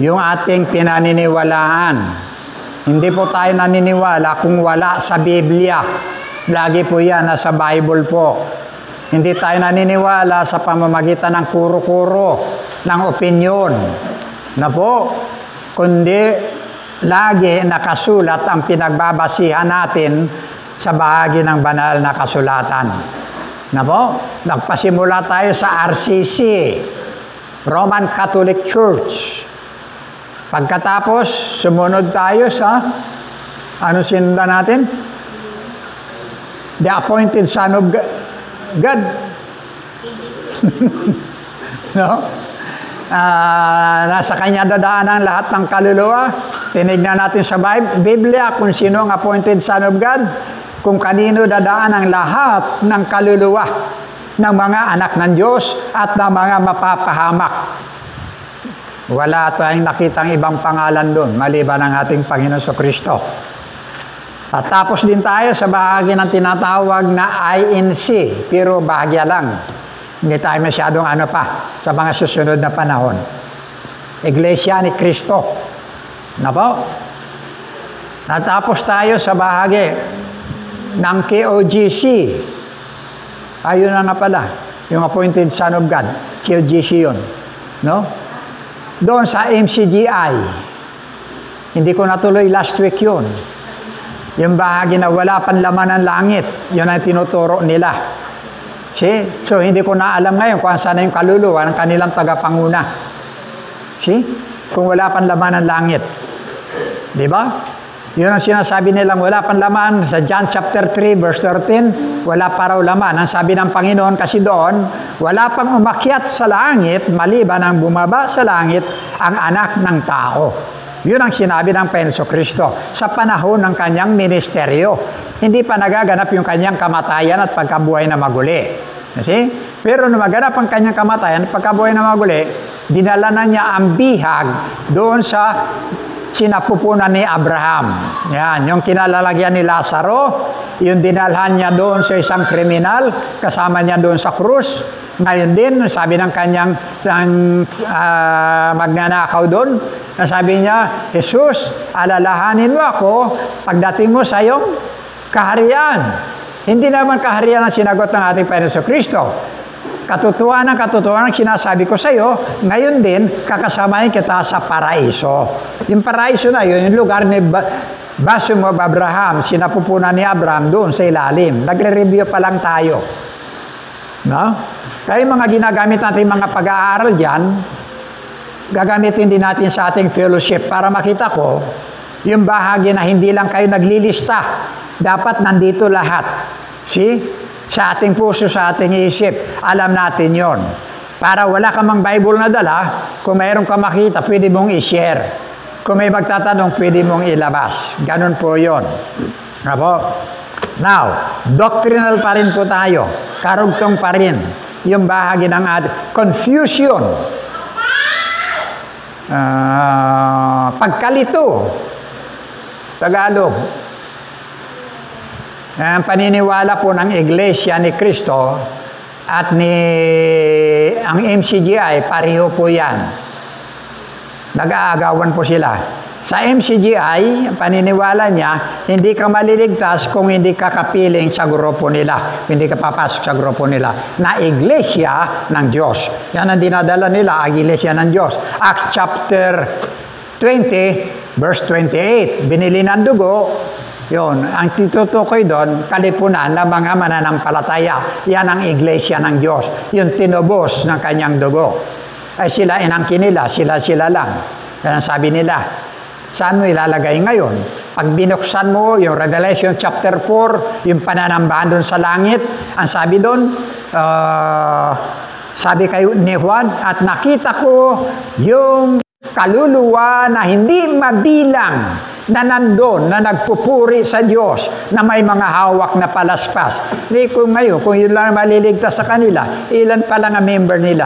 yung ating pinaniniwalaan. Hindi po tayo naniniwala kung wala sa Biblia. Lagi po yan, nasa Bible po. Hindi tayo naniniwala sa pamamagitan ng kuro-kuro, ng opinyon. Na po, kundi lagi nakasulat ang pinagbabasihan natin sa bahagi ng banal na kasulatan. Na po, nagpasimula tayo sa RCC, Roman Catholic Church. Pagkatapos, sumunod tayo sa, ano sinundan natin? The appointed Son of God. No? Nasa kanya dadaan ang lahat ng kaluluwa. Tinignan natin sa Biblia kung sino ang appointed Son of God, kung kanino dadaan ang lahat ng kaluluwa ng mga anak ng Diyos at ng mga mapapahamak. Wala tayong nakitang ibang pangalan doon, maliban ang ating Panginoon Kristo. At tapos din tayo sa bahagi ng tinatawag na INC, pero bahagya lang. Hindi tayo masyadong sa mga susunod na panahon. Iglesia ni Cristo. Na po? Natapos tayo sa bahagi ng KOGC. Ayun na nga pala, yung appointed Son of God. KOGC yun. No? Doon sa MCGI. Hindi ko natuloy last week yun. Yung bahagi na wala pang laman ng langit, yun ang tinuturo nila. See? So, hindi ko na alam ngayon kung saan yung kaluluwa ng kanilang tagapanguna. See? Kung wala pang laman ng langit. Di ba? Yun ang sinasabi nilang wala pang laman sa John chapter 3 verse 13, wala pa raw laman. Ang sabi ng Panginoon kasi doon, wala pang umakyat sa langit, maliban ang bumaba sa langit ang anak ng tao. Yun ang sinabi ng Panginoon Kristo sa panahon ng kanyang ministeryo. Hindi pa nagaganap yung kanyang kamatayan at pagkabuhay na maguli. See? Pero nung maganap ang kanyang kamatayan at pagkabuhay na maguli, dinala na niya ang bihag doon sa sinapupunan ni Abraham. Yan, yung kinalalagyan ni Lazaro, yung dinalhan niya doon sa isang kriminal, kasama niya doon sa krus. Ngayon din, sabi ng kanyang magnanakaw doon, sabi niya, Jesus, alalahanin mo ako pagdating mo sa iyong kaharian. Hindi naman kaharian ang sinagot ng ating Panginoon Kristo. Katotohanan ang sinasabi ko sa iyo, ngayon din, kakasamahin kita sa paraiso. Yung paraiso na yun, yung lugar ni Bosom of Abraham, sinapupunan ni Abraham doon sa ilalim. Nagre-review pa lang tayo. No? Kaya mga ginagamit natin mga pag-aaral dyan, gagamitin din natin sa ating fellowship para makita ko yung bahagi na hindi lang kayo naglilista. Dapat nandito lahat. See? Sa ating puso, sa ating isip, alam natin yon. Para wala ka mang Bible na dala, kung mayroon ka makita, pwede mong i-share. Kung may magtatanong, pwede mong ilabas. Ganun po yon. Now, doctrinal pa rin po tayo. Karugtong pa rin. Yung bahagi ng confusion. Pagkalito. Tagalog. Ang paniniwala po ng Iglesia ni Cristo at ang MCGI, pareho po yan. Nag-aagawan po sila. Sa MCGI, ang paniniwala niya, hindi ka maliligtas kung hindi ka kapiling sa grupo nila. Hindi ka papasok sa grupo nila. Na Iglesia ng Diyos. Yan ang dinadala nila, ang Iglesia ng Diyos. Acts chapter 20, verse 28. Binili ng dugo, yun, ang titutukoy doon, kalipunan ng mga mananampalataya. Yan ang Iglesia ng Diyos. Yung tinubos ng kanyang dugo. Ay sila inangkin nila, sila lang. Yan ang sabi nila. Saan mo ilalagay ngayon? Pag binuksan mo yung Revelation chapter 4, yung pananambahan doon sa langit, ang sabi doon, sabi kay ni Juan, at nakita ko yung kaluluwa na hindi mabilang na nandun, na nagpupuri sa Diyos, na may mga hawak na palaspas. Hindi kung ngayon, kung yun lang maliligtas sa kanila, ilan pa lang ang member nila.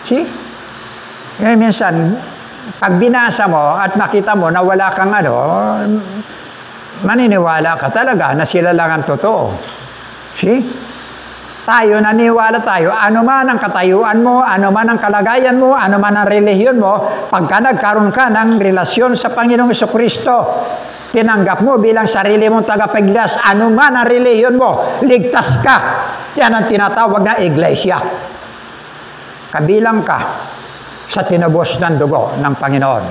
See? Ngayon minsan, pag binasa mo at nakita mo na wala kang maniniwala ka talaga na sila lang ang totoo. See? tayo, naniwala tayo, ano man ang katayuan mo, ano man ang kalagayan mo, ano man ang relihiyon mo, pagka nagkaroon ka ng relasyon sa Panginoong Jesucristo, tinanggap mo bilang sarili mong tagapagligtas, ano man ang relihiyon mo, ligtas ka. Yan ang tinatawag na iglesia. Kabilang ka sa tinubos ng dugo ng Panginoon.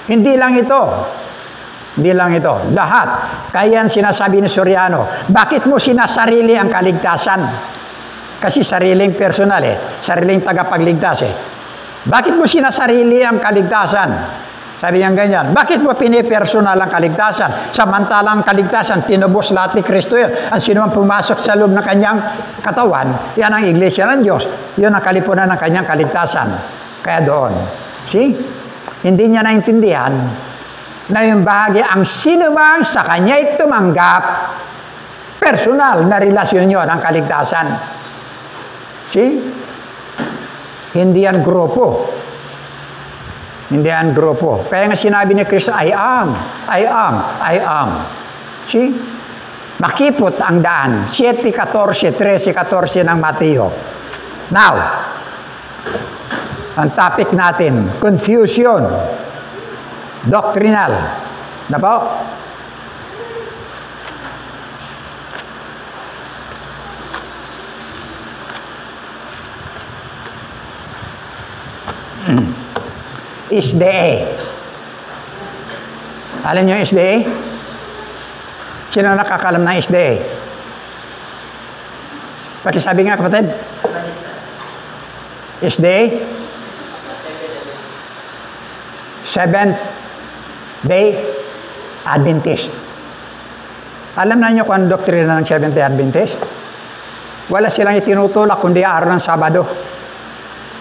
Hindi lang ito. Hindi lang ito. Lahat. Kaya sinasabi ni Soriano, bakit mo sinasarili ang kaligtasan? Kasi sariling personal sariling tagapagligtas Bakit mo sinasarili ang kaligtasan? Sabi niya ganyan, bakit mo pinipersonal ang kaligtasan? Samantalang kaligtasan, tinubos lahat ni Kristo yan. Ang sino man pumasok sa loob ng kanyang katawan, yan ang iglesia ng Diyos. Yun ang kalipunan ng kanyang kaligtasan. Kaya doon. See? Hindi niya naintindihan na yung bahagi, ang sino man sa kanya'y tumanggap, personal na relasyon yun ang kaligtasan. See? Hindi yan grupo. Hindi yan grupo. Kaya nga sinabi ni Kristo, I am. See? Makipot ang daan. 7:14, 13:14 ng Mateo. Now, ang topic natin, confusion. Doctrinal. Na po? SDA. Alam niyo yung SDA? Sino nakakalam ng SDA? Pakisabi nga, kapatid. SDA? Seventh-day Adventist. Alam na niyo kung ang doktrina ng Seventh-day Adventist? Wala silang itinutulak kundi araw ng Sabado.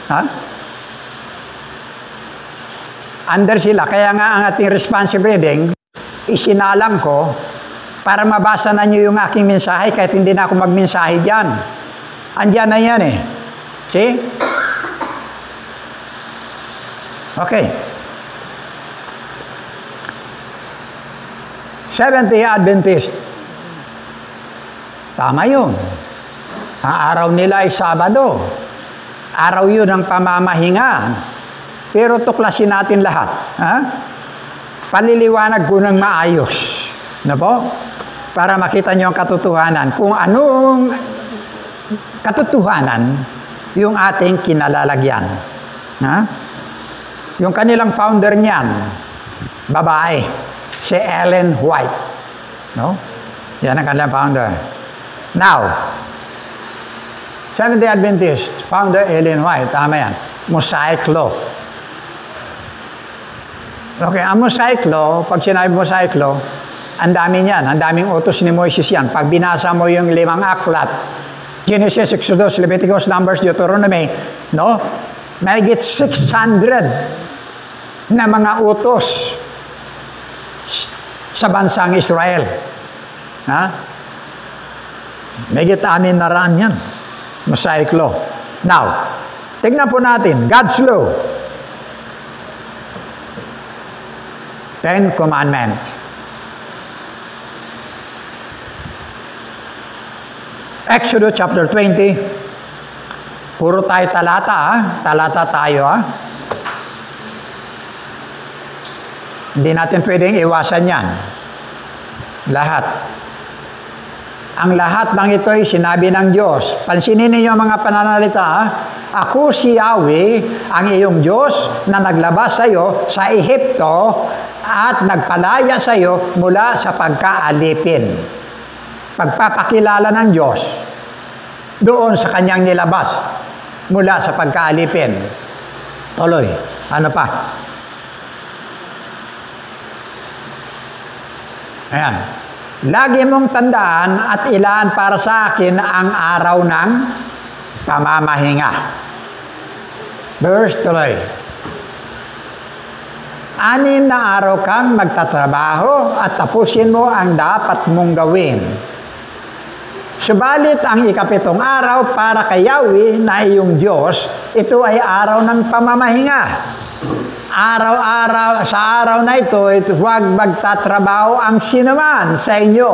Ha? Under sila. Kaya nga ang ating responsive reading, isinalang ko para mabasa na niyo yung aking mensahe kahit hindi na ako magmensahe dyan. Andyan na yan See? Okay. Seventh-day Adventist. Tama yun. Ang araw nila ay Sabado. Araw yun ng pamamahinga. Pero tuklasin natin lahat. Paliliwanag ko ng maayos. Na po? Para makita nyo ang katotohanan. Kung anong katotohanan yung ating kinalalagyan. Yung kanilang founder niyan, babae, si Ellen White. No? Yan ang kanilang founder. Now, Seventh-day Adventist, founder Ellen White, tama yan. Mosaic Law. Okay, ang Mosaic Law, pag sinabi Mosaic Law, ang dami niyan, ang daming utos ni Moises yan. Pag binasa mo yung 5 aklat, Genesis, Exodus, Leviticus, Numbers, Deuteronomy, no? Mahigit 600 na mga utos sa bansang Israel. Mahigit 600 yan. Mosaic Law. Now, tignan po natin, God's Law. 10 Commandments. Exodus chapter 20. Puro tayo talata, Talata tayo, Hindi natin pwedeng iwasan yan. Lahat. Ang lahat ng ito ay sinabi ng Diyos. Pansinin ninyo ang mga pananalita, Ako si Yahweh, ang iyong Diyos na naglabas sa iyo sa Ehipto at nagpalaya sa iyo mula sa pagkaalipin. Pagpapakilala ng Diyos doon sa kanyang nilabas mula sa pagkaalipin. Tuloy. Ano pa? Ayan. Lagi mong tandaan at ilaan para sa akin ang araw ng pamamahinga. Verse tuloy. 6 na araw kang magtatrabaho at tapusin mo ang dapat mong gawin. Subalit ang 7 araw para kay Yahweh na iyong Diyos, ito ay araw ng pamamahinga. Araw-araw, sa araw na ito, huwag magtatrabaho ang sinuman sa inyo.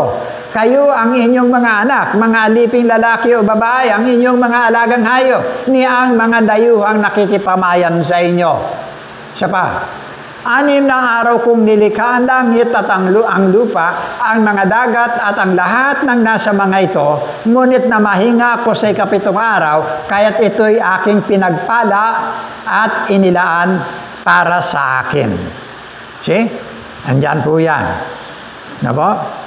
Kayo ang inyong mga anak, mga aliping lalaki o babae, ang inyong mga alagang hayop, ni ang mga dayuhang nakikipamayan sa inyo. Siya pa, 6 na araw kong nilikha ang langit at ang lupa, ang mga dagat at ang lahat ng nasa mga ito, ngunit na mahinga ako sa 7 araw, kaya't ito'y aking pinagpala at inilaan para sa akin. See? Andyan po yan. Na po?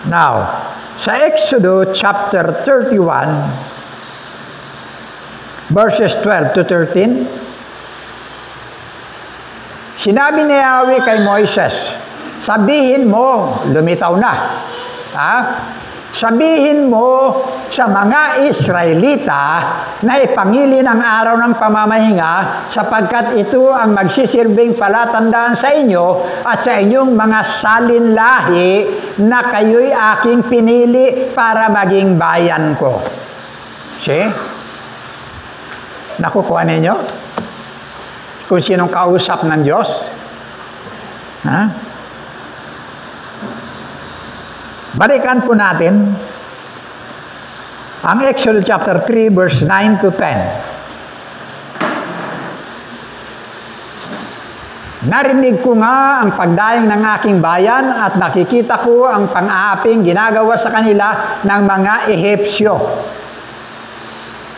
Now, sa Exodus chapter 31, verses 12 to 13, sinabi ni Yahweh kay Moises, sabihin mo, lumitaw na, sabihin mo sa mga Israelita na ipangili ng araw ng pamamahinga sapagkat ito ang magsisilbing palatandaan sa inyo at sa inyong mga salinlahi na kayo'y aking pinili para maging bayan ko. See? Nakukuha ninyo? Kung sinong kausap ng Diyos? Balikan po natin ang Exodus chapter 3 verse 9 to 10. Narinig ko nga ang pagdaing ng aking bayan at nakikita ko ang pang-aaping ginagawa sa kanila ng mga Ehipsyo.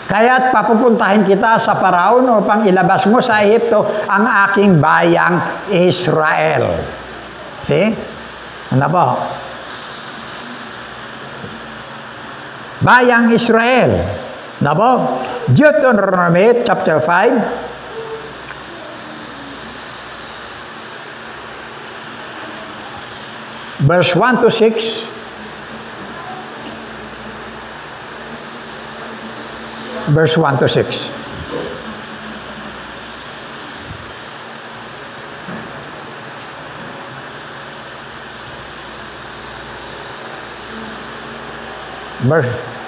Kaya't papupuntahin kita sa Paraon upang ilabas mo sa Ehipto ang aking bayang Israel. See? Ano po? Bayang Israel. Ano po? Deuteronomy chapter 5, verse 1 to 6. Verse 1 to 6.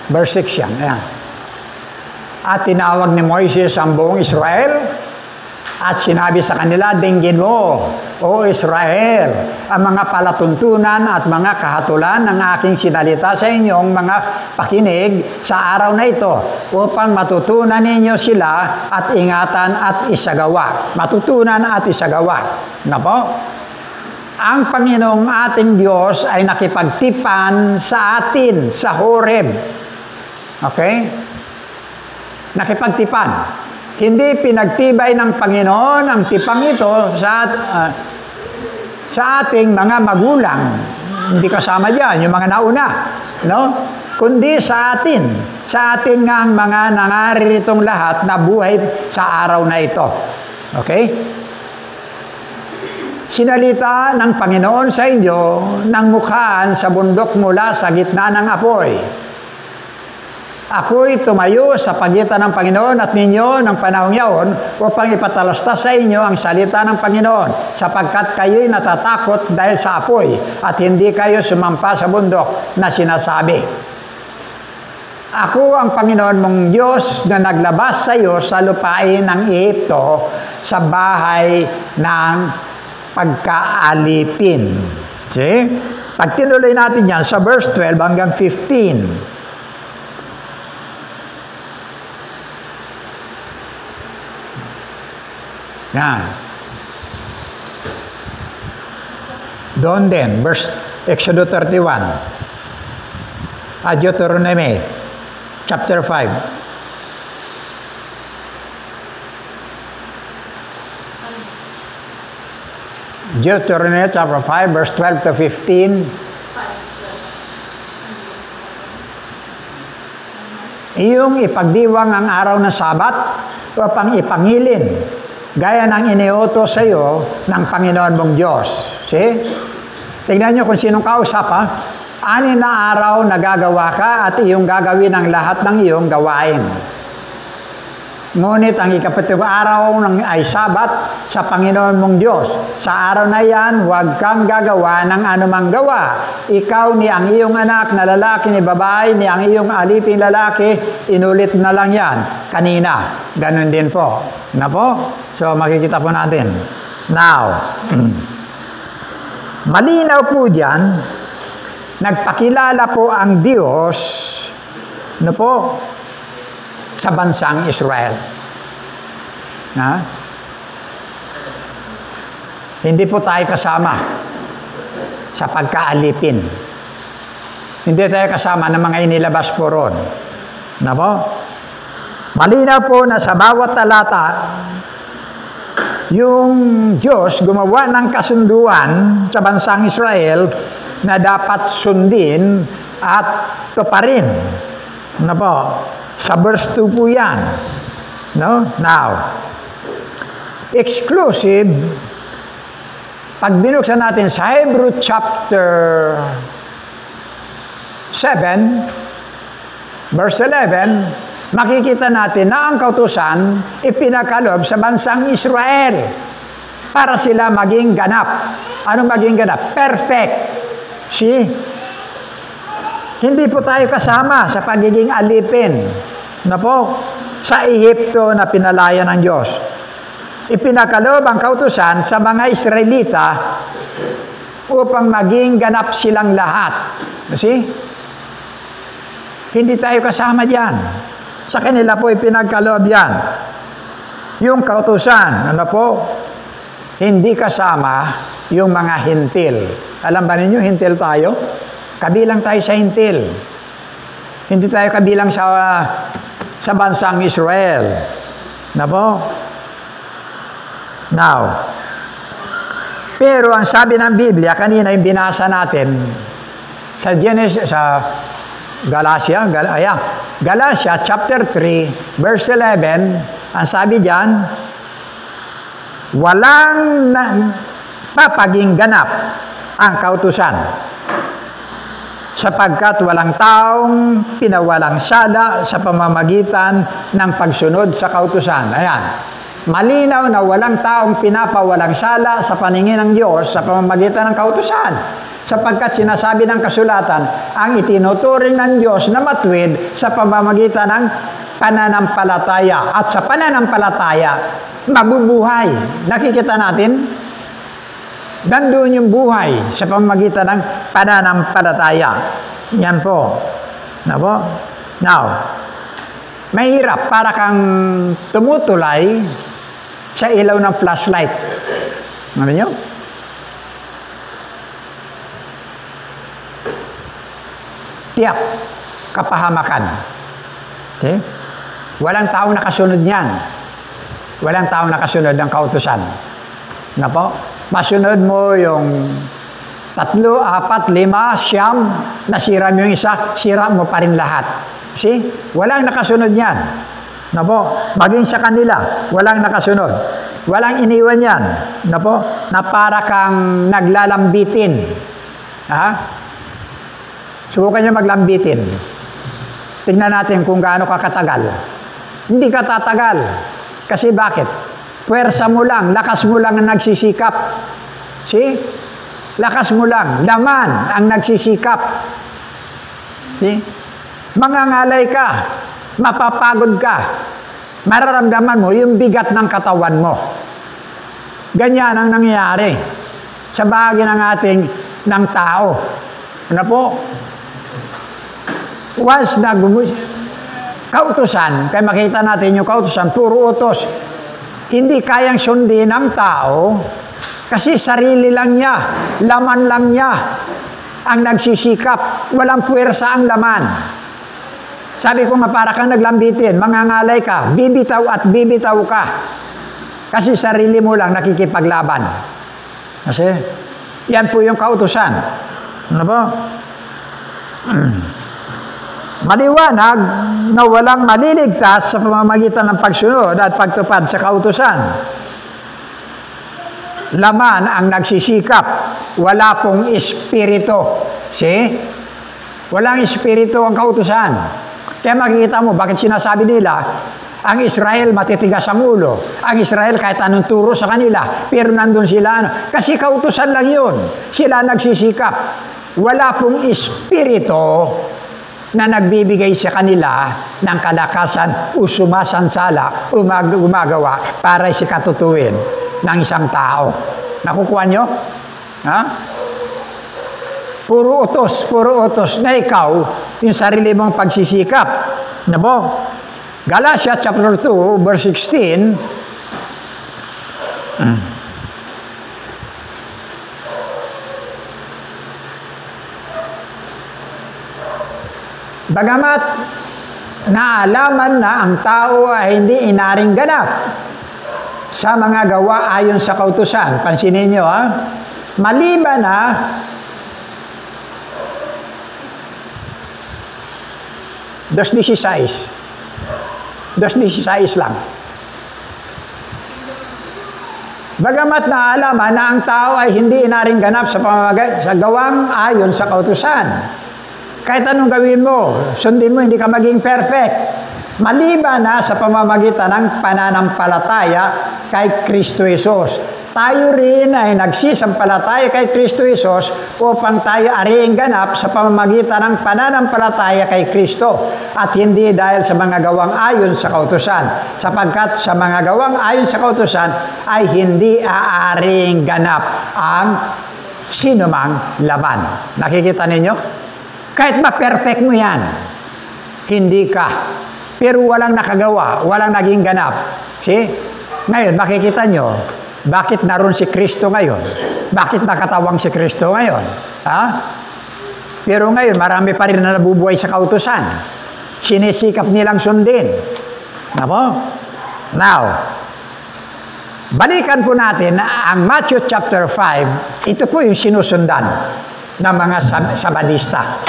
Verse 6 yan. Ayan. At tinawag ni Moises ang buong Israel at sinabi sa kanila, dinggin mo, O Israel, ang mga palatuntunan at mga kahatulan ng aking sinalita sa inyong mga pakinig sa araw na ito upang matutunan ninyo sila at ingatan at isagawa. Matutunan at isagawa. Na po? Ang Panginoong ating Diyos ay nakipagtipan sa atin sa Horeb. Okay? Nakipagtipan. Hindi pinagtibay ng Panginoon ang tipang ito sa ating mga magulang. Hindi kasama diyan yung mga nauna, no? Kundi sa atin nga ang mga nangarirитong lahat na buhay sa araw na ito. Okay? Sinalita ng Panginoon sa inyo ng mukhaan sa bundok mula sa gitna ng apoy. Ako'y tumayo sa pagitan ng Panginoon at ninyo ng panahong yaon upang ipatalastas sa inyo ang salita ng Panginoon sapagkat kayo'y natatakot dahil sa apoy at hindi kayo sumampa sa bundok na sinasabi. Ako ang Panginoon mong Diyos na naglabas sa iyo sa lupain ng Ehipto sa bahay ng pagkaalipin. See? Pag tinuloy natin yan sa verse 12 hanggang 15. Yan. Doon din, Exodus 31. Deuteronomy, chapter 5. Deuteronomy, chapter 5, verse 12 to 15. Iyong ipagdiwang ang araw ng Sabat upang ipangilin gaya ng iniutos sa iyo ng Panginoon mong Diyos. See? Tingnan nyo kung sinong kausap, ha? 6 na araw na gagawa ka at iyong gagawin ang lahat ng iyong gawain. Ngunit ang ikapitong araw ay Sabat sa Panginoon mong Diyos. Sa araw na yan, huwag kang gagawa ng anumang gawa. Ikaw ni ang iyong anak na lalaki ni babae, ni ang iyong aliping lalaki, inulit na lang yan. Kanina, ganun din po. Na po? So, makikita po natin. Now, malinaw po dyan, nagpakilala po ang Diyos, no po, sa bansang Israel. Hindi po tayo kasama sa pagkaalipin. Hindi tayo kasama ng mga inilabas po ron. Na po? Malinaw po na sa bawat talata, yung Diyos gumawa ng kasunduan sa bansang Israel na dapat sundin at tuparin. Na po? Sa verse 2 po yan. No? Now, exclusive, pag binuksan natin sa Hebrew chapter 7, verse 11, makikita natin na ang kautusan ipinakalob sa bansang Israel para sila maging ganap. Ano maging ganap? Perfect. See? Hindi po tayo kasama sa pagiging alipin na po sa Ehipto na pinalaya ng Diyos. Ipinakalob ang kautusan sa mga Israelita upang maging ganap silang lahat. See? Hindi tayo kasama diyan. Sa kanila po ipinagkaloob yan. Yung kautusan, ano po? Hindi kasama yung mga hintil. Alam ba ninyo, hintil tayo? Kabilang tayo sa hintil. Hindi tayo kabilang sa bansang Israel. Na po? Now, pero ang sabi ng Biblia, kanina yung binasa natin, sa Genesis, sa Galatia chapter 3, verse 11, ang sabi diyan, walang papaging ganap ang kautusan sapagkat walang taong pinawalang sala sa pamamagitan ng pagsunod sa kautusan. Ayan. Malinaw na walang taong pinapawalang sala sa paningin ng Diyos sa pamamagitan ng kautusan. Sapagkat sinasabi ng kasulatan, ang itinuturing ng Diyos na matuwid sa pamamagitan ng pananampalataya. At sa pananampalataya, mabubuhay. Nakikita natin, nandun yung buhay sa pamamagitan ng pananampalataya. Yan po. Now, mahirap para kang tumutulay sa ilaw ng flashlight. Ano nyo? Tiyak, kapahamakan. Okay? Walang taong nakasunod niyan. Walang taong nakasunod ng kautusan. Na po? Masunod mo yung 3, 4, 5, 9, nasira mo yung isa, sira mo pa rin lahat. See? Walang nakasunod yan. Na po? Maging sa kanila, walang nakasunod. Walang iniwan yan. Na po? Na para kang naglalambitin. Subukan nyo maglambitin. Tingnan natin kung gaano ka katagal. Hindi ka tatagal. Kasi bakit? Puwersa mo lang, lakas mo lang ang nagsisikap. See? Lakas mo lang, laman ang nagsisikap. See? Mangangalay ka, mapapagod ka. Mararamdaman mo yung bigat ng katawan mo. Ganyan ang nangyayari sa bahagi ng ating ng tao. Ano po? Once na kautusan, kaya makita natin yung kautusan, puro utos. Hindi kayang sundin ng tao kasi sarili lang niya, laman lang niya ang nagsisikap. Walang puwersa ang laman. Sabi ko nga, para kang naglambitin, mangangalay ka, bibitaw at bibitaw ka. Kasi sarili mo lang nakikipaglaban. Kasi, yan po yung kautusan. Ano po? Maliwanag na walang maliligtas sa pamamagitan ng pagsunod at pagtupad sa kautusan. Laman ang nagsisikap, wala pong espiritu. See? Walang espiritu ang kautusan. Kaya makikita mo, bakit sinasabi nila, Ang Israel matitigas ang ulo. Ang Israel kahit anong turo sa kanila, pero nandun sila. Kasi kautusan lang yun. Sila nagsisikap. Wala pong espiritu na nagbibigay sa kanila ng kalakasan o sumasansala o gumagawa para sikatutuin ng isang tao. Nakukuha nyo? Ha? Puro utos na ikaw yung sarili mong pagsisikap. Nabo? Galatia chapter 2, verse 16. Bagamat naalaman na ang tao ay hindi inaring ganap sa mga gawa ayon sa kautusan. Pansinin nyo, ha? Maliban na Dos 16 lang. Bagamat naalaman na ang tao ay hindi inaring ganap sa gawang ayon sa kautusan. Kahit anong gawin mo, sundin mo, hindi ka maging perfect. Maliban na sa pamamagitan ng pananampalataya kay Kristo Jesus. Tayo rin ay nagsisampalataya kay Kristo Jesus upang tayo ariing ganap sa pamamagitan ng pananampalataya kay Kristo at hindi dahil sa mga gawang ayon sa kautusan, sapagkat sa mga gawang ayon sa kautusan ay hindi aaring ganap ang sinumang laban. Nakikita ninyo? Kahit ma-perfect mo yan, hindi ka. Pero walang nakagawa, walang naging ganap. See? Ngayon, makikita nyo, bakit naroon si Kristo ngayon? Bakit nakatawang si Kristo ngayon? Ha? Pero ngayon, marami pa rin na nabubuhay sa kautusan. Sinisikap nilang sundin. Nako? Now, balikan po natin ang Matthew chapter 5. Ito po yung sinusundan ng mga Sabadista.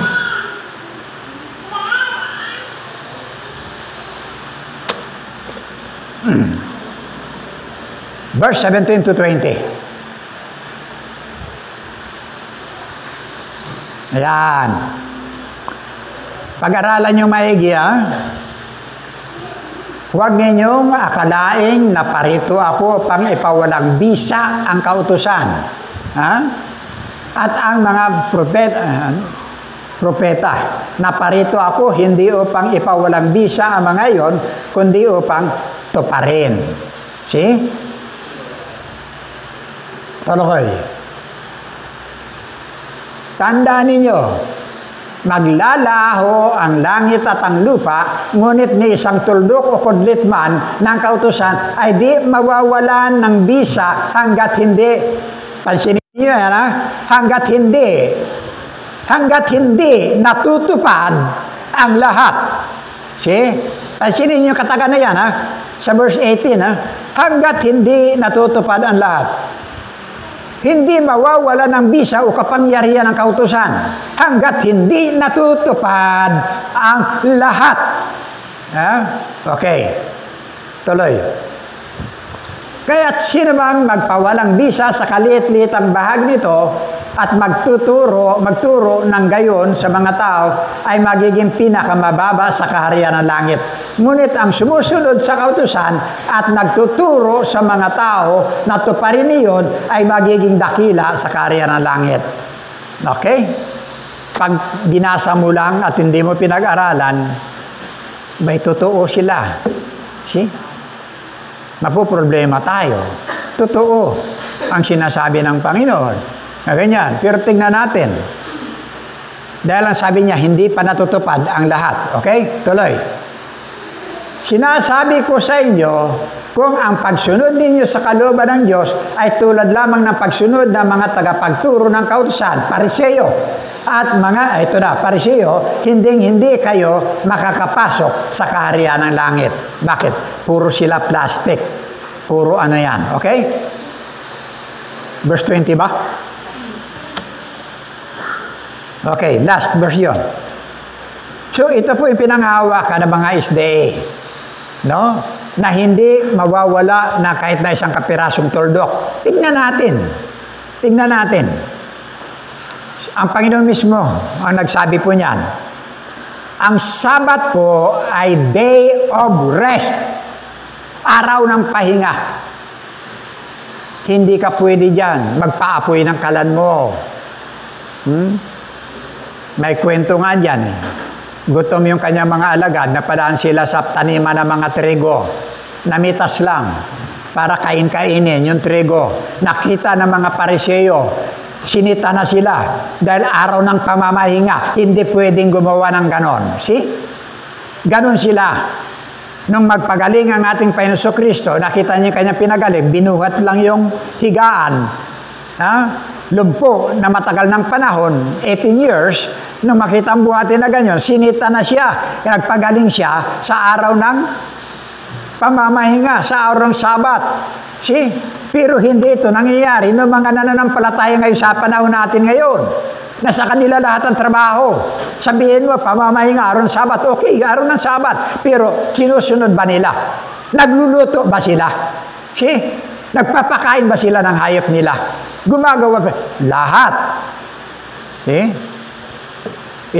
Verse 17 to 20. Ayan. Pag-aralan nyo maigi, ha? Huwag ninyong akalaing na parito ako pang ipawalang bisa ang kautusan. Ha? At ang mga propeta, na parito ako hindi upang ipawalang bisa ang mga iyon, kundi upang tuparin. See? Talokoy. Tandaan ninyo, maglalaho ang langit at ang lupa, ngunit ni isang tuldok o kudlit man ng kautusan ay di mawawalan ng bisa hanggat hindi, pansinin niyo yan, ha? Hanggat hindi natutupad ang lahat. See? Pansinin niyo kataga na yan, ha? Sa verse 18, ha? Hanggat hindi natutupad ang lahat. Hindi mawawala ng bisa o kapangyarihan ng kautusan hanggat hindi natutupad ang lahat. Ha? Okay. Tuloy. Kaya't sino bang magpawalang bisa sa kaliit-liitang bahagi nito at magturo ng gayon sa mga tao ay magiging pinakamababa sa kaharian ng langit. Ngunit ang sumusunod sa kautusan at nagtuturo sa mga tao na tuparin niyon ay magiging dakila sa kaharian ng langit. Okay? Pag binasa mo lang at hindi mo pinag-aralan, may totoo sila. See? Mapuproblema tayo. Totoo ang sinasabi ng Panginoon. Na ganyan. Pero tingnan natin. Dahil ang sabi niya, hindi pa natutupad ang lahat. Okay? Tuloy. Sinasabi ko sa inyo, kung ang pagsunod ninyo sa kalooban ng Diyos ay tulad lamang ng pagsunod ng mga tagapagturo ng kautusan, Pariseo, at mga, ito na, Pariseo, hindi kayo makakapasok sa kaharian ng langit. Bakit? Puro sila plastic. Puro ano yan. Okay? Verse 20 ba? Okay, last verse yun. So, ito po yung pinanghahawakan ng mga SDA. No? Na hindi mawawala na kahit na isang kapirasong tuldok. Tingnan natin. Ang Panginoon mismo ang nagsabi po niyan. Ang Sabat po ay day of rest. Araw ng pahinga. Hindi ka pwede dyan. Magpaapoy ng kalan mo. May kwento nga dyan eh. Gutom yung kanyang mga alagad, napadaan sila sa taniman ng mga trigo. Namitas lang para kain-kainin yung trigo. Nakita ng mga Pariseo, sinita na sila dahil araw ng pamamahinga, hindi pwedeng gumawa ng ganon. See? Ganon sila. Nung magpagaling ang ating Panginoon Kristo, nakita niyo kanya pinagaling, binuhat lang yung higaan. Lumpo na matagal ng panahon, 18 years, nung makita ang buhatin na ganyan, sinita na siya. Nagpagaling siya sa araw ng pamamahinga, sa araw ng Sabat. See? Pero hindi ito nangyayari ng mga nananampalataya ngayon sa panahon natin ngayon. Nasa kanila lahat ang trabaho. Sabihin mo, pamamahinga, araw ng Sabat. Okay, araw ng Sabat. Pero sinusunod ba nila? Nagluluto ba sila? See? Nagpapakain ba sila ng hayop nila? Gumagawa ba? Lahat. See?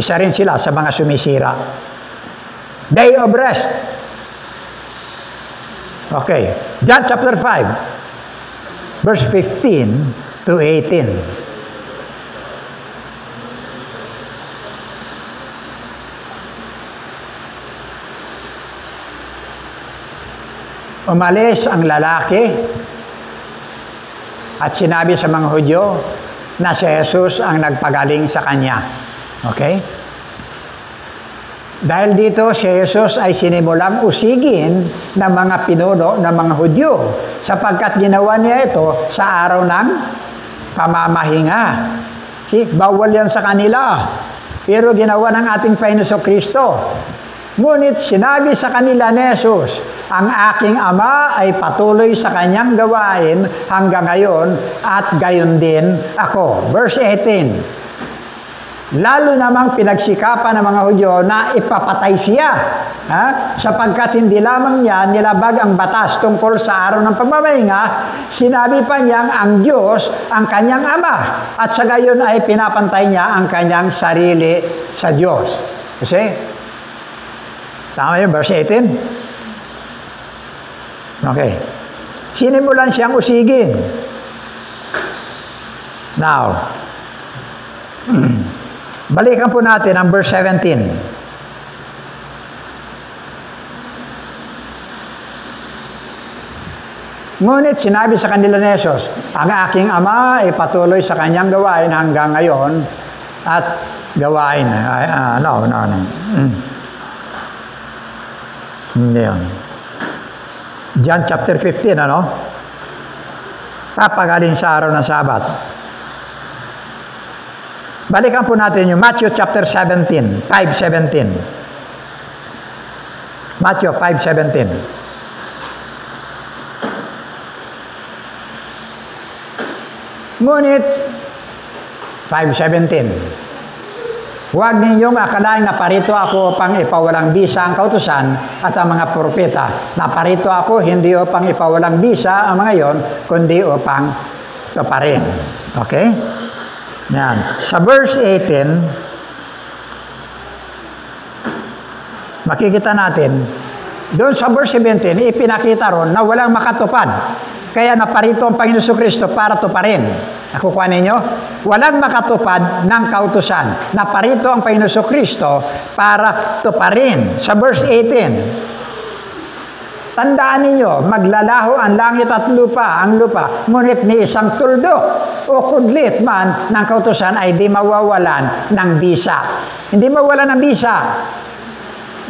Isa rin sila sa mga sumisira. Day of rest. Okay. John chapter 5, verse 15 to 18. Umalis ang lalaki at sinabi sa mga Hudyo na si Jesus ang nagpagaling sa kanya. Okay? Dahil dito, si Jesus ay sinimulang usigin ng mga pinuno ng mga Hudyo sapagkat ginawa niya ito sa araw ng pamamahinga. See? Bawal yan sa kanila. Pero ginawa ng ating Panginoon Kristo. Ngunit sinabi sa kanila ni Jesus, ang aking Ama ay patuloy sa kanyang gawain hanggang ngayon at gayon din ako. Verse 18. Lalo namang pinagsikapan ng mga Hudyo na ipapatay siya. Sapagkat hindi lamang niya nilabag ang batas tungkol sa araw ng pamamahinga, sinabi pa niyang ang Diyos ang kanyang Ama. At sa gayon ay pinapantay niya ang kanyang sarili sa Diyos. Kasi, tama yun, verse 18? Okay. Sinimulan siyang usigin. Now, balikan po natin ang verse 17. Ngunit sinabi sa kanila ni Jesus, ang aking Ama ay patuloy sa kanyang gawain hanggang ngayon at gawain. No. Hindi yun. John chapter 15, papagaling sa araw ng Sabat. Balikan po natin yung Matthew chapter 17, 5:17. Matthew 5:17. Ngunit, 5:17. Huwag ninyong akalain na parito ako upang ipawalang bisa ang kautusan at ang mga propeta. Naparito ako hindi upang ipawalang bisa ang mga yon, kundi upang tuparin. Okay? Yan. Sa verse 18, makikita natin, doon sa verse 17, ipinakita ron na walang makatupad. Kaya naparito ang Panginoon Kristo para tuparin. Nakukuha ninyo? Walang makatupad ng kautusan. Naparito ang Panginoon Kristo para tuparin. Sa verse 18, tandaan ninyo, maglalaho ang langit at lupa, ang lupa, ngunit ni isang tuldok o kudlit man ng kautusan ay di mawawalan ng bisa. Hindi mawawalan ng bisa.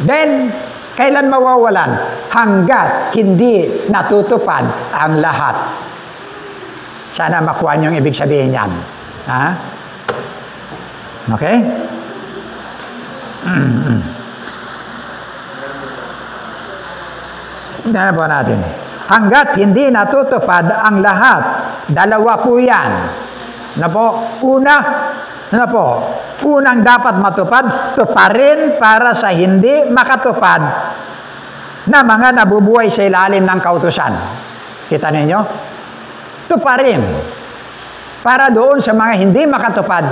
Then, kailan mawawalan? Hanggat hindi natutupad ang lahat. Sana makuha niyo yung ibig sabihin niyan. Okay? Tingnan po natin. Hanggat hindi natutupad ang lahat, dalawa po yan. Unang dapat matupad, tuparin para sa hindi makatupad na mga nabubuhay sa ilalim ng kautusan. Kita ninyo? Tuparin. Para doon sa mga hindi makatupad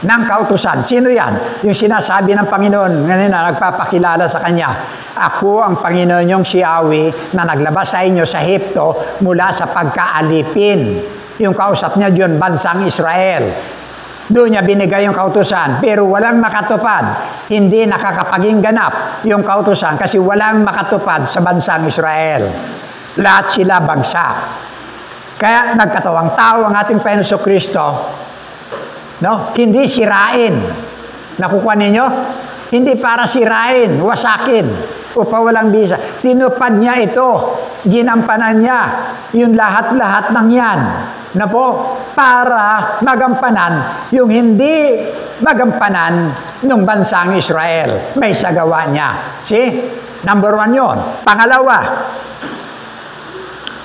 ng kautusan. Sino yan? Yung sinasabi ng Panginoon, ngayon na nagpapakilala sa Kanya. Ako ang Panginoon yung si Yahweh na naglabas sa inyo sa Ehipto mula sa pagkaalipin. Yung kausap niya yun, bansang Israel. Doon niya binigay yung kautusan, pero walang makatupad. Hindi nakakapaging ganap yung kautusan kasi walang makatupad sa bansang Israel. Lahat sila bagsak. Kaya nagkatawang tao ang ating Panginoon Kristo, no? Hindi sirain. Nakukuha ninyo? Hindi para sirain, wasakin, o pawalang bisa. Tinupad niya ito. Ginampanan niya yung lahat-lahat ng yan. Na po, para magampanan yung hindi magampanan ng bansang Israel. May sagawa niya. See? Number 1 yun. Pangalawa,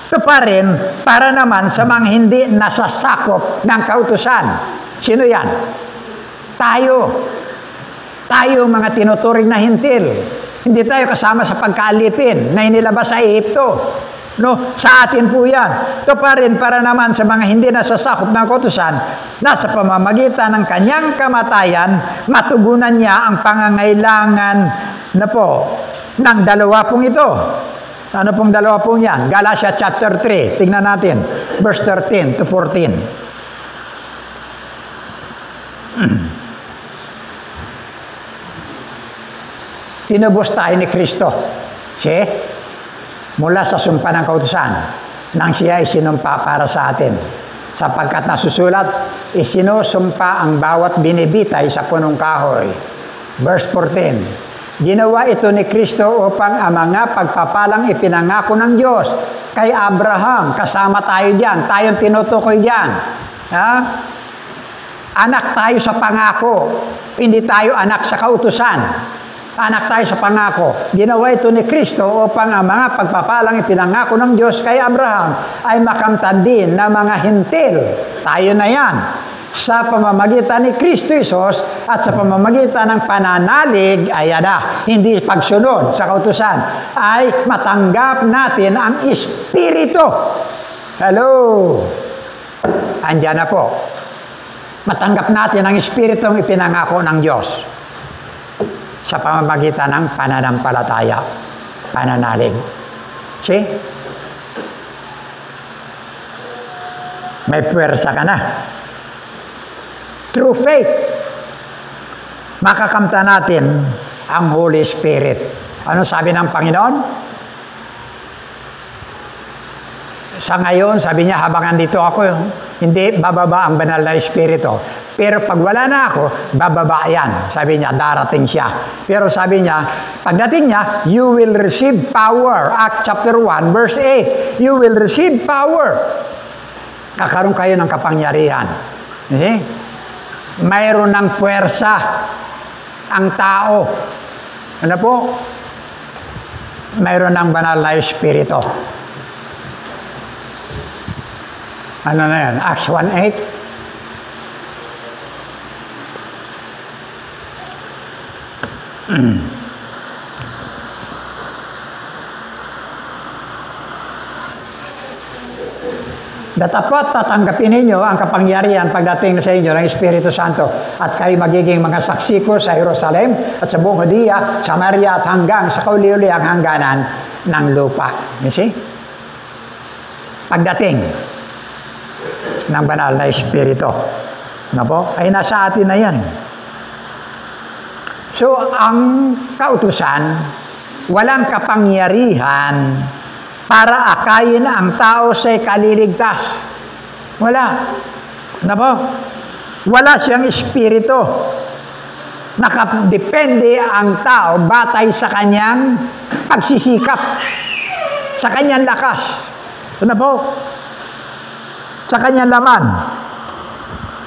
ito pa rin para naman sa mga hindi nasasakop ng kautusan. Sino yan? Tayo. Tayo mga tinuturing na hintil. Hindi tayo kasama sa pagkaalipin na inilabas sa Ehipto. No, sa atin po yan. Ito pa rin para naman sa mga hindi nasasakop ng kautusan na sa pamamagitan ng kanyang kamatayan, matugunan niya ang pangangailangan na po ng dalawa pong ito. Ano pong dalawa pong yan? Galatia chapter 3. Tingnan natin. Verse 13 to 14. Tinubos tayo ni Kristo. See? Mula sa sumpa ng kautusan, nang siya ay sinumpa para sa atin. Sapagkat nasusulat, isinusumpa ang bawat binibitay sa punong kahoy. Verse 14, ginawa ito ni Kristo upang ang mga pagpapalang ipinangako ng Diyos kay Abraham. Kasama tayo dyan. Tayong tinutukoy dyan. Ha? Anak tayo sa pangako. Hindi tayo anak sa kautusan. Anak tayo sa pangako. Ginawa ito ni Kristo upang ang mga pagpapalang ipinangako ng Diyos kay Abraham ay makamtan din na mga hintil. Tayo na yan. Sa pamamagitan ni Kristo Isos at sa pamamagitan ng pananalig, ayan na, hindi pagsunod sa kautusan, ay matanggap natin ang Espiritu. Hello! Andiyan na po. Matanggap natin ang Espiritu ang ipinangako ng Diyos sa pamamagitan ng pananampalataya, pananalig. See? May puwersa ka na. Through faith, makakamta natin ang Holy Spirit. Ano sabi ng Panginoon? Sa ngayon, sabi niya, habang andito ako, hindi bababa ang banal na Espiritu. Pero pag wala na ako, bababa yan. Sabi niya, darating siya. Pero sabi niya, pagdating niya, you will receive power. Acts chapter 1, verse 8. You will receive power. Kakaroon kayo ng kapangyarihan. You see? Mayroon ng puwersa ang tao. Ano po? Mayroon ng banal na Espiritu. Ano na yan? Acts 1:8. Datapot tatanggapin ninyo ang kapangyarihan pagdating sa inyo ng Espiritu Santo at kayo magiging mga saksi ko sa Jerusalem at sa buong Judea, Samaria at hanggang sa kauli-uli ang hangganan ng lupa. You see? Pagdating ng banal na Espiritu. Ano po? Ay nasa atin na yan. So, ang kautusan, walang kapangyarihan para akayin ang tao sa'y kaliligtas. Wala. Ano po? Wala siyang espiritu. Nakadepende ang tao batay sa kanyang pagsisikap, sa kanyang lakas. Ano po? Sa kanyang laman.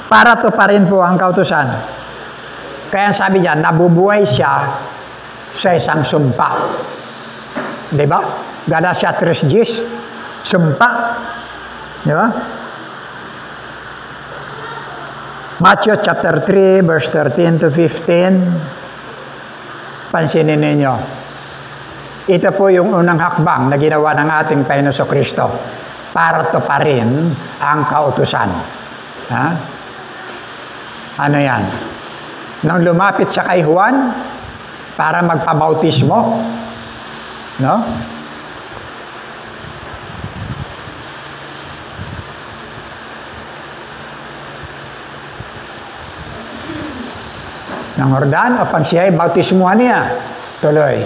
Para to pa rin po ang kautusan. Kaya sabi niya, nabubuhay siya sa isang sumpa. Diba? Galatia 3:10, sumpa. Diba? Matthew chapter 3, verse 13 to 15. Pansinin ninyo. Ito po yung unang hakbang na ginawa ng ating Panginoon Kristo para to pa rin ang kautusan. Ha? Ano yan? Nang lumapit siya kay Juan para magpabautismo, No? Ng Jordan upang siya ay bautismuhan niya. Tuloy.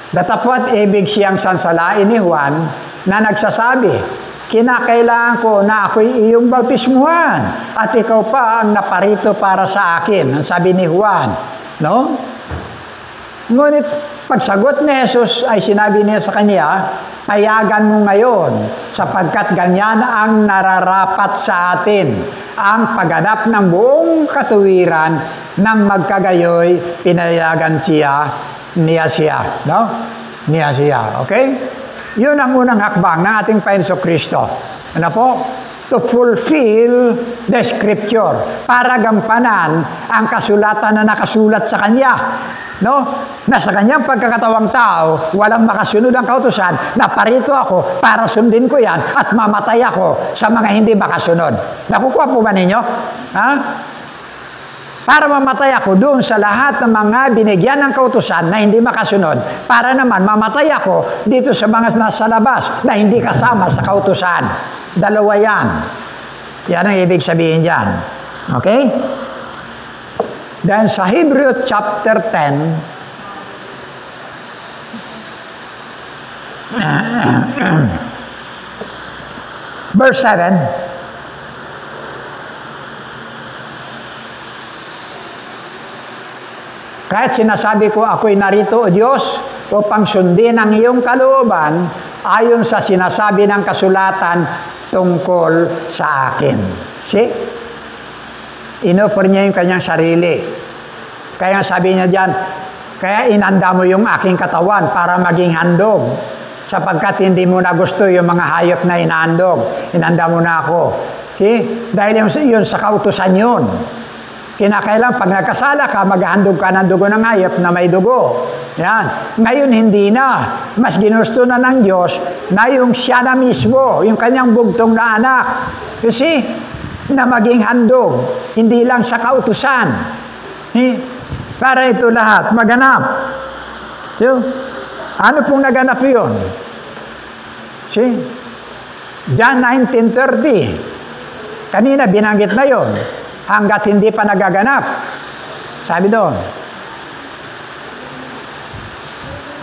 Datapwat ibig siyang sansalain ni Juan na nagsasabi, kinakailangan ko na ako'y iyong bautismuhan at ikaw pa ang naparito para sa akin. Ang sabi ni Juan. No? Ngunit pagsagot ni Jesus ay sinabi niya sa kanya, payagan mo ngayon sapagkat ganyan ang nararapat sa atin, ang pagganap ng buong katuwiran nang magkagayoy pinayagan niya siya. No? Niya siya. Okay? Yun ang unang hakbang ng ating Panginoon Kristo. Ano po? To fulfill the scripture. Para gampanan ang kasulatan na nakasulat sa Kanya. No? Na sa Kanyang pagkakatawang tao, walang makasunod ang kautusan, na parito ako para sundin ko yan at mamatay ako sa mga hindi makasunod. Nakukuha po ba ninyo? Ha? Para mamatay ako doon sa lahat ng mga binigyan ng kautusan na hindi makasunod, para naman mamatay ako dito sa mga nasa labas na hindi kasama sa kautusan. Dalawa yan. Yan ang ibig sabihin dyan. Okay? Then sa Hebrew chapter 10, verse 7, kahit sinasabi ko ako'y narito o Diyos upang sundin ang iyong kalooban ayon sa sinasabi ng kasulatan tungkol sa akin. See? Inoffer niya yung kanyang sarili. Kaya sabi niya diyan, kaya inanda mo yung aking katawan para maging handog. Sapagkat hindi mo na gusto yung mga hayop na inaandog. Inanda mo na ako. See? Dahil yun sa kautusan yun. Kinakailan, pag nagkasala ka, maghahandog ka ng dugo ng hayop na may dugo. Yan. Ngayon, hindi na. Mas ginusto na ng Diyos na yung siya na mismo, yung kanyang bugtong na anak. You see? Na maging handog. Hindi lang sa kautusan. Para ito lahat, maganap. So, ano pong naganap yun? See? John 19:30. Kanina, binanggit na yun. Hanggat hindi pa nagaganap. Sabi doon,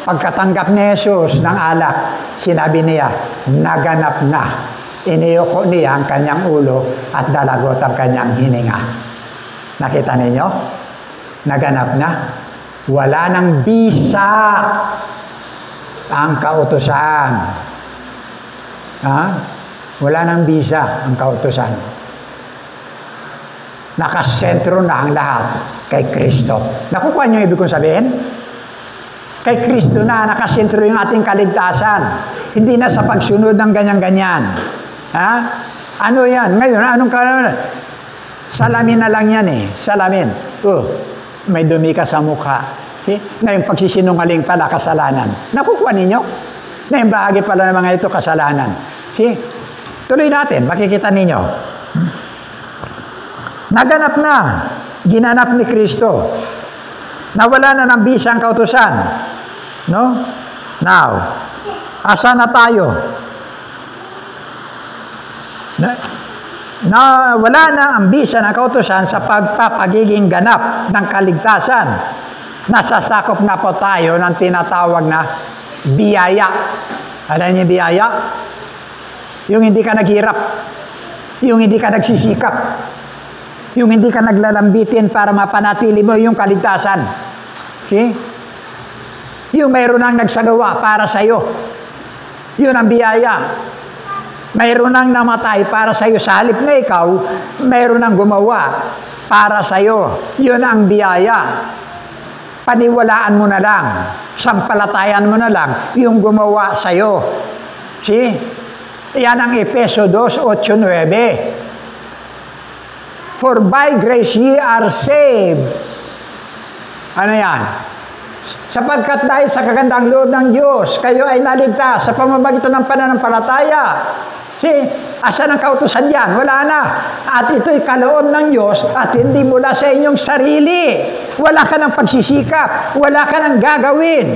pagkatanggap ni Jesus ng alak, sinabi niya, naganap na. Iniyoko niya ang kanyang ulo at dalagot ang kanyang hininga. Nakita ninyo? Naganap na. Wala nang bisa ang kautusan. Ha? Wala nang bisa ang kautusan. Nakasentro na ang lahat kay Kristo. Nakukuha niyo ibig kong sabihin? Kay Kristo na nakasentro yung ating kaligtasan. Hindi na sa pagsunod ng ganyan-ganyan. Ha? Ano yan? Ngayon, anong salamin na lang yan eh. Salamin. May dumi ka sa mukha. Ngayon, pagsisinungaling pala, kasalanan. Nakukuha ninyo? Ngayon, bahagi pala ng mga ito, kasalanan. Tuloy natin. Makikita ninyo. Naganap na, ginanap ni Kristo. Nawala na ng bisa ang kautusan. No? Now, asa na tayo? Wala na ang bisa ng kautusan sa pagpapagiging ganap ng kaligtasan. Nasasakop na po tayo ng tinatawag na biyaya. Alam niyo biyaya? Yung hindi ka naghirap. Yung hindi ka nagsisikap. Yung hindi ka naglalambitin para mapanatili mo yung kaligtasan. See? Yung mayroon nang nagsagawa para sa iyo. Yun ang biyaya. Mayroon nang namatay para sa iyo. Sa halip na ikaw, mayroon nang gumawa para sa iyo. Yun ang biyaya. Paniwalaan mo na lang. Sampalatayan mo na lang yung gumawa sa iyo. See? Yan ang Efeso 2:8-9. For by grace ye are saved. Ano yan? Sapagkat dahil sa kagandang loob ng Diyos, kayo ay naligtas sa pamamagitan ng pananampalataya. See, asan ang kautusan yan? Wala na. At ito'y kaloob ng Diyos at hindi mula sa inyong sarili. Wala ka ng pagsisikap. Wala ka ng gagawin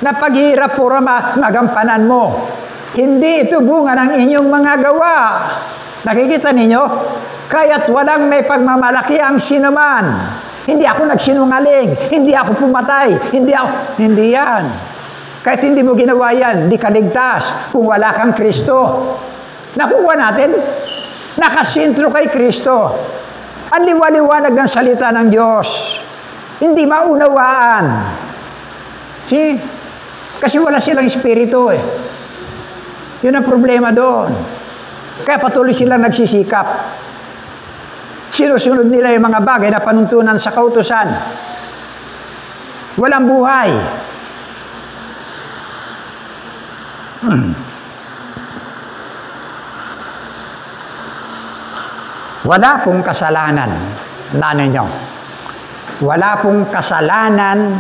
na paghihirap pura magampanan mo. Hindi ito bunga ng inyong mga gawa. Nakikita ninyo? Kaya't walang may pagmamalaki ang sinuman. Hindi ako nagsinungaling. Hindi ako pumatay. Hindi yan. Kahit hindi mo ginawa yan, hindi ka ligtas kung wala kang Kristo. Nakuha natin, nakasintro kay Kristo. Ang liwaliwanag ng salita ng Diyos. Hindi maunawaan. See? Kasi wala silang espiritu eh. Yun ang problema doon. Kaya patuloy silang nagsisikap. Sinusunod nila yung mga bagay na panuntunan sa kautusan. Walang buhay. Wala pong kasalanan. Nano nyo? Wala pong kasalanan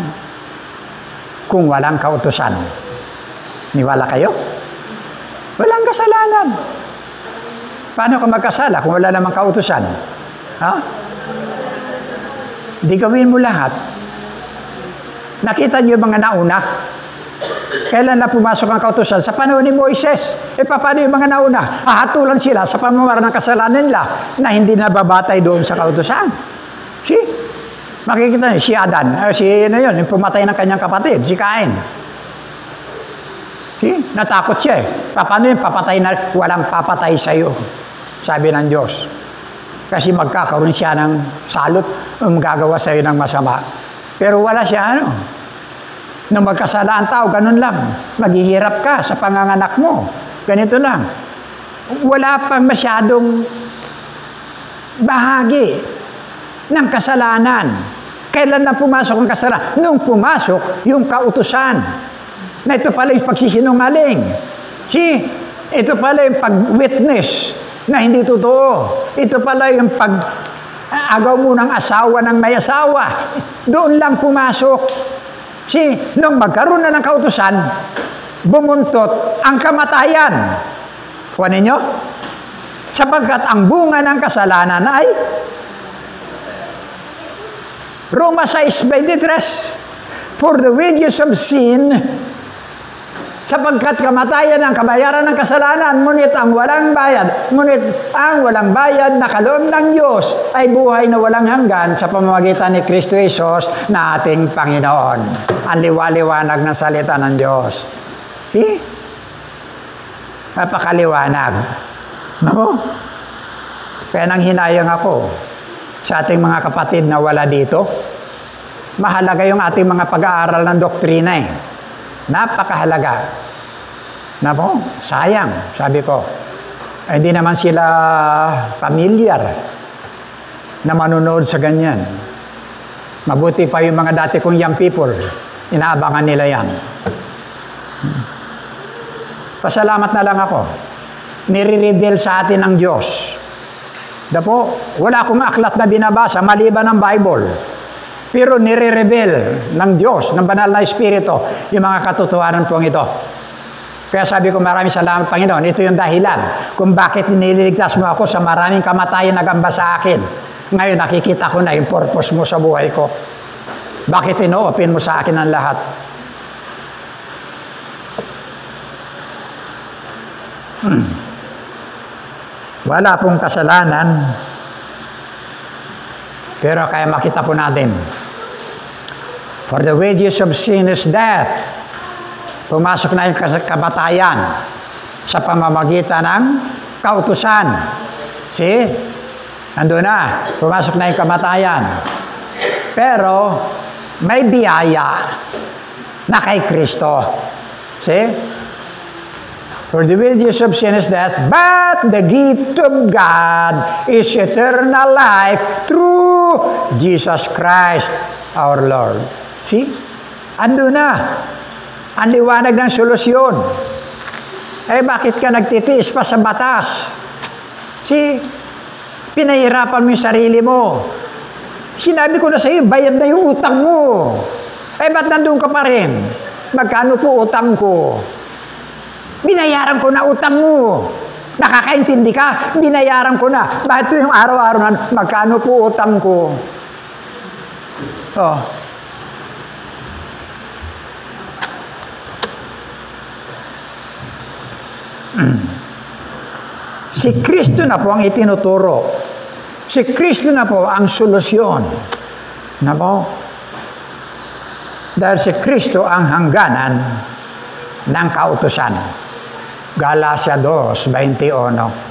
kung walang kautusan. Niwala kayo? Walang kasalanan. Paano ka magkasala kung wala namang kautusan? Ha? Di gawin mo lahat. Nakita niyo yung mga nauna? Kailan na pumasok ang kautusan? Sa panahon ni Moises. Paano yung mga nauna? Hahatulan sila sa pamamaraan ng kasalanan nila na hindi nababatay doon sa kautusan. See? Makikita niyo, si Adan, yung pumatay ng kanyang kapatid, si Cain. See? Natakot siya eh. Paano yung papatay na walang papatay sa iyo? Sabi ng Diyos. Kasi magkakaroon siya ng salot o magagawa sa iyo ng masama. Pero wala siya Nung magkasala ang tao, ganun lang. Maghihirap ka sa panganganak mo. Ganito lang. Wala pang masyadong bahagi ng kasalanan. Kailan na pumasok ang kasalanan? Nung pumasok yung kautusan. Na ito pala yung pagsisinungaling. See? Ito pala yung pag-witness na hindi totoo. Ito pala yung pag-agaw mo ng asawa ng may asawa. Doon lang pumasok. See, nung magkaroon na ng kautusan, bumuntot ang kamatayan. Kuha ninyo? Sapagkat ang bunga ng kasalanan ay Roma 6:23. For the wages of sin, sapagkat kamatayan ang kabayaran ng kasalanan, ngunit ang walang bayad na kaloob ng Diyos ay buhay na walang hanggan sa pamamagitan ni Kristo Jesus na ating Panginoon. Ang liwaliwanag ng salita ng Diyos. See? Napakaliwanag. No? Kaya nang hinayang ako sa ating mga kapatid na wala dito. Mahalaga yung ating mga pag-aaral ng doktrina eh. Napakahalaga. Sayang, sabi ko. Hindi naman sila familiar na manunod sa ganyan. Mabuti pa yung mga dati kong young people. Inaabangan nila yan. Pasalamat na lang ako. Nire-reveal sa atin ng Diyos. Wala akong aklat na binabasa maliban ng Bible. Pero nire-reveal ng Diyos, ng banal na Espiritu, yung mga katotohanan pong ito. Kaya sabi ko, maraming salamat, Panginoon. Ito yung dahilan kung bakit nililigtas mo ako sa maraming kamatayan na gamba sa akin. Ngayon, nakikita ko na yung purpose mo sa buhay ko. Bakit ino-open mo sa akin ang lahat? Wala pong kasalanan. Pero kaya makita po natin. For the wages of sin is death. Pumasok na yung kamatayan sa pamamagitan ng kautusan. See? Nandun na. Pumasok na yung kamatayan. Pero may biyaya na kay Kristo. See? For the wages of sin is death, but the gift of God is eternal life through Jesus Christ our Lord. See? Ando na. Ang liwanag ng solusyon. Bakit ka nagtitiis pa sa batas? See? Pinahirapan mo yung sarili mo. Sinabi ko na sa iyo, bayad na yung utang mo. Ba't nandun ka pa rin? Magkano po utang ko? Binayaran ko na utang mo. Nakakaintindi ka? Binayaran ko na. Bakit yung araw-araw na, magkano po utang ko? Oh. Si Kristo na po ang itinuturo. Si Kristo na po ang solusyon. Na po? Dahil si Kristo ang hangganan ng kautusan. Galatia 2:21.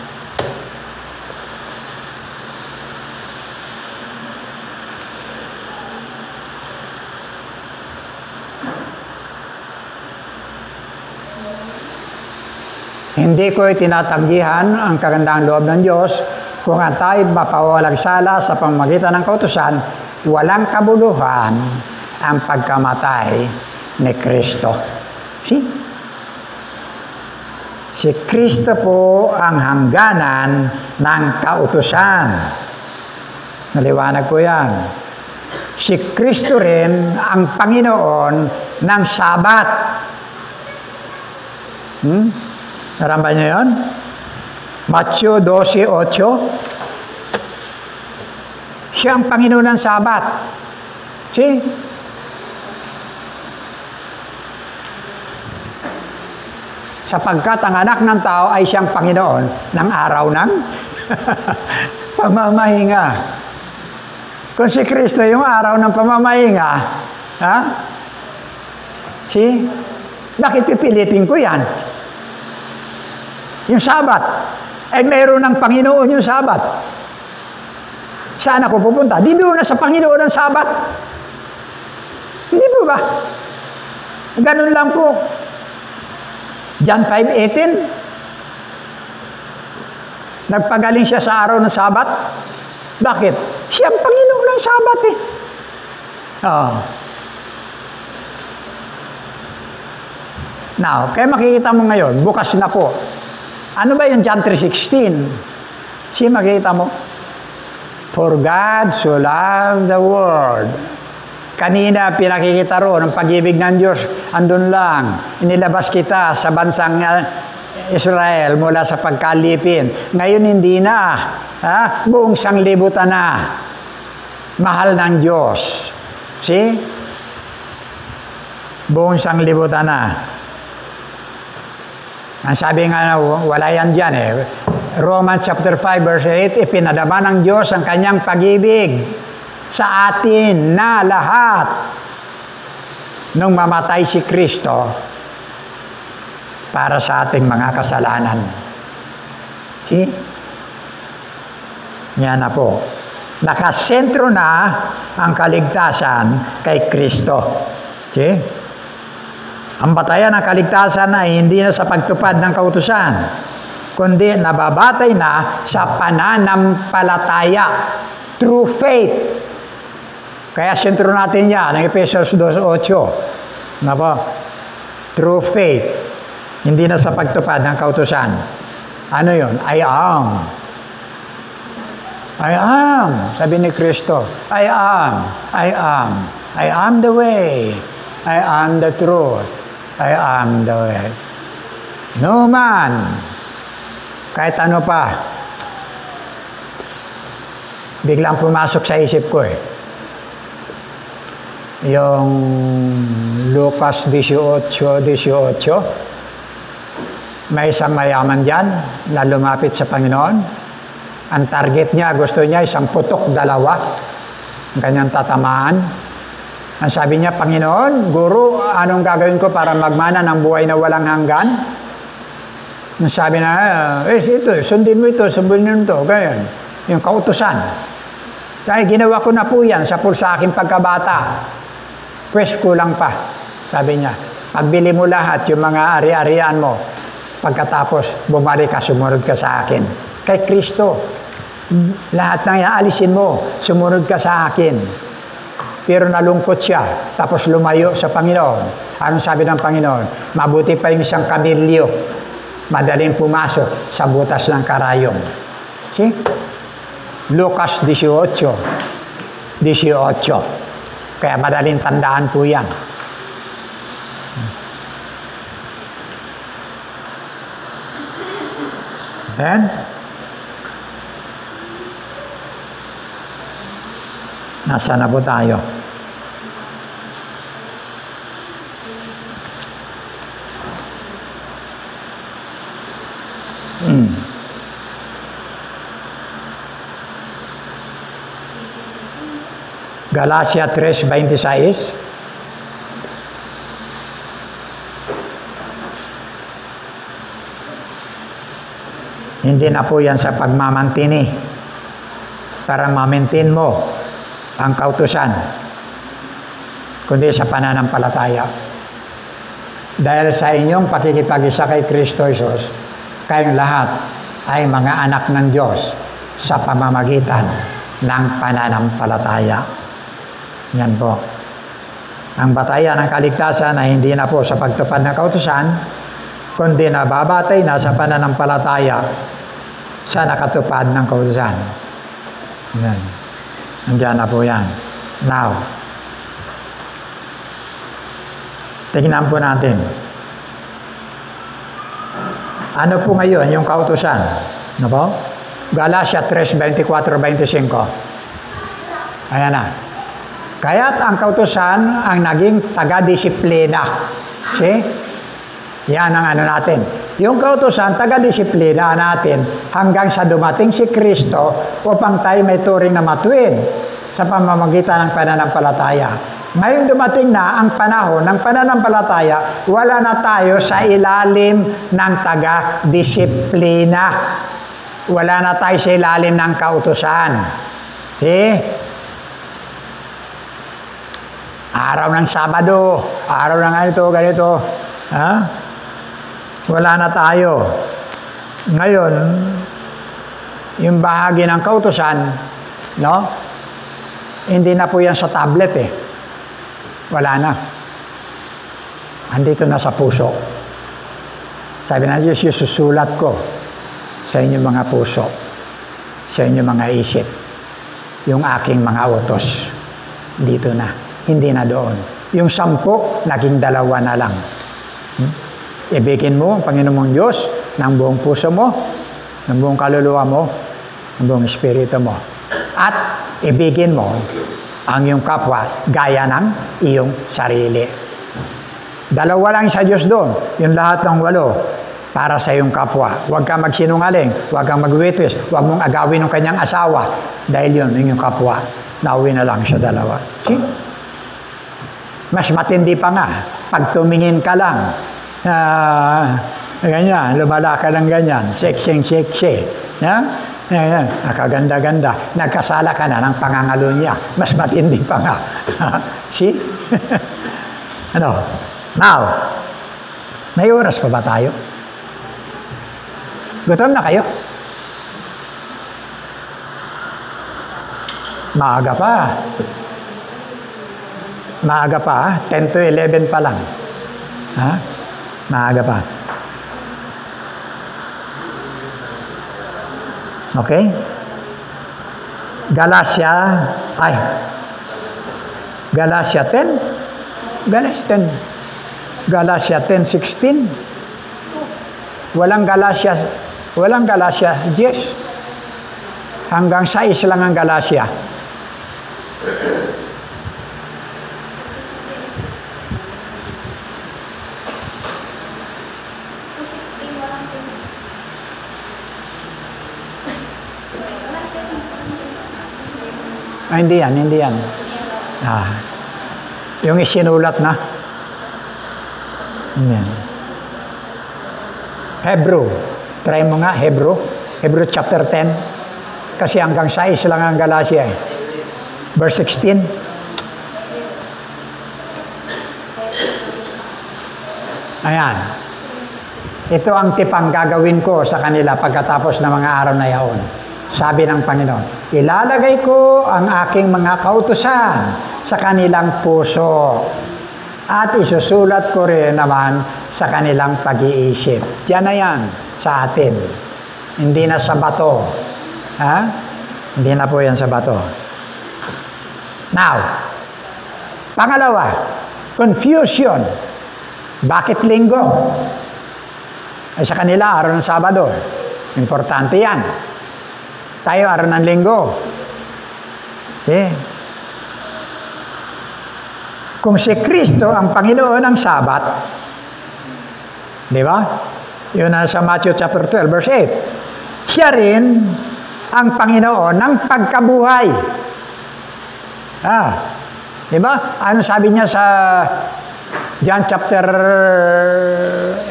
Hindi ko itinatanggihan ang kagandang loob ng Diyos kung ang tayo mapawalang sala sa pamamagitan ng kautusan, walang kabuluhan ang pagkamatay ni Kristo. See? Si Kristo po ang hangganan ng kautusan. Naliwanag ko yan. Si Kristo rin ang Panginoon ng Sabat. Naramba niyo yun? Matthew 12:8. Siya ang Panginoon ng Sabat. See? Sapagkat ang anak ng tao ay siyang Panginoon ng araw ng pamamahinga. Kung si Kristo yung araw ng pamamahinga, ha? See? Bakit pipilitin ko yan? Yung Sabat. Eh, mayroon ng Panginoon yung Sabat. Saan ako pupunta? Di doon na sa Panginoon ang Sabat. Hindi po ba? Ganun lang po. John 5:18. Nagpagaling siya sa araw ng Sabat. Bakit? Siya ang Panginoon ng Sabat eh. Oh. Now, kaya makikita mo ngayon, bukas na po. Ano ba yung John 3:16? Siya makikita mo. For God so loved the world. Kanina, pinakikita ro ng pag-ibig ng Diyos. Andun lang. Inilabas kita sa bansang Israel mula sa pagkalipin. Ngayon, hindi na. Ha? Buong sanglibutan na. Mahal ng Diyos. See? Buong sanglibutan na. Ang sabi nga, wala yan dyan eh. Romans chapter 5 verse 8, ipinadama ng Diyos ang kanyang pag-ibig sa atin na lahat nung mamatay si Kristo para sa ating mga kasalanan. See? Yan na po. Nakasentro na ang kaligtasan kay Kristo. See? Ang batayan ng kaligtasan ay hindi na sa pagtupad ng kautusan, kundi nababatay na sa pananampalataya, through faith. Kaya sentro natin yan, ang Efesios 2:8. Nako, through faith. Hindi na sa pagtupad ng kautusan. Ano yun? I am. I am. Sabi ni Kristo, I am. I am. I am the way. I am the truth. I am the way. No man, kahit ano pa, biglang pumasok sa isip ko eh. Yung Lucas 18:18, may isang mayaman dyan na lumapit sa Panginoon. Ang target niya, gusto niya, isang putok, 2, ang kanyang tatamaan. Ang sabi niya, Panginoon, Guru, anong gagawin ko para magmana ng buhay na walang hanggan? Ang sabi na, ito, sundin mo ito, sundin mo ito, ganyan. Yung kautusan. Dahil ginawa ko na po yan sa aking pagkabata. Pwes, kulang pa. Sabi niya, pagbili mo lahat yung mga ari-arian mo, pagkatapos bumalik ka, sumunod ka sa akin. Kay Kristo, lahat ng aalisin mo, sumunod ka sa akin. Pero nalungkot siya, tapos lumayo sa Panginoon. Anong sabi ng Panginoon? Mabuti pa yung isang kabilyo, madaling pumasok sa butas ng karayom. See? Lucas 18. Kaya madaling tandaan po yan. Then, nasa na po tayo? Galacia 3:26. Hindi na po yan sa pagmamantini para ma-maintain mo ang kautusan, kundi sa pananampalataya. Dahil sa inyong pakikipag-isa kay Kristo Jesus, kayong lahat ay mga anak ng Diyos sa pamamagitan ng pananampalataya. Yan po. Ang batayan ng kaligtasan ay hindi na po sa pagtupad ng kautusan, kundi nababatay na sa pananampalataya sa nakatupad ng kautusan. Yan. Nandiyan na po yan. Now, tingnan po natin. Ano po ngayon yung kautusan? Ano po? Galacia 3:24-25. Ayan na. Kaya't ang kautusan ang naging taga-disiplina. See? Yan ang ano natin. Yung kautusan, taga-disiplina natin hanggang sa dumating si Kristo upang tayo may turing na matuwid sa pamamagitan ng pananampalataya. Ngayon dumating na ang panahon ng pananampalataya, wala na tayo sa ilalim ng taga-disiplina. Wala na tayo sa ilalim ng kautusan. See? Araw ng Sabado, araw ng ganito. Ha? Wala na tayo. Ngayon, yung bahagi ng kautusan, no? Hindi na po yan sa tablet eh. Wala na. Andito na sa puso. Sabi na Diyos, susulat ko sa inyong mga puso, sa inyong mga isip, yung aking mga utos. Dito na. Hindi na doon. Yung 10, naging 2 na lang. Ibigin mo ang Panginoon mong Diyos ng buong puso mo, ng buong kaluluwa mo, ng buong espiritu mo. At ibigin mo ang iyong kapwa gaya ng iyong sarili. 2 lang sa Diyos doon. Yung lahat ng 8 para sa iyong kapwa. Huwag kang magsinungaling, huwag kang magwitis, huwag mong agawin ng kanyang asawa dahil yun, yung kapwa. Nauwi na lang sa 2. See? Mas matindi pa nga, pag tumingin ka lang, ganyan, lumala ka lang ganyan, sexy. Nakaganda-ganda. Nagkasala ka na ng pangangalo niya. Mas matindi pa nga. See? Ano? Now, may oras pa ba tayo? Gutom na kayo? Maaga pa. Maaga pa, 10 to 11 pa lang. Ha? Maaga pa. Okay? Galacia 10. Galacia 10:16. Walang Galacia 10. Hanggang 6 lang ang Galacia. Hindi yan. Yung isinulat na. Yan. Hebrew. Try mo nga, Hebrew chapter 10. Kasi hanggang 6 lang ang Galacia eh. Verse 16. Ayan. Ito ang tipang gagawin ko sa kanila pagkatapos ng mga araw na yaon. Sabi ng Panginoon, ilalagay ko ang aking mga kautusan sa kanilang puso at isusulat ko rin naman sa kanilang pag-iisip. Diyan na yan sa atin. Hindi na sa bato. Ha? Hindi na po yan sa bato. Now, pangalawa, confusion. Bakit linggo? Ay sa kanila, araw ng Sabado. Importante yan. Tayo, araw ng linggo. Okay. Kung si Kristo ang Panginoon ng Sabat, di ba? Yun na sa Matthew chapter 12, verse 8. Siya rin ang Panginoon ng pagkabuhay. Di ba? Ano sabi niya sa John chapter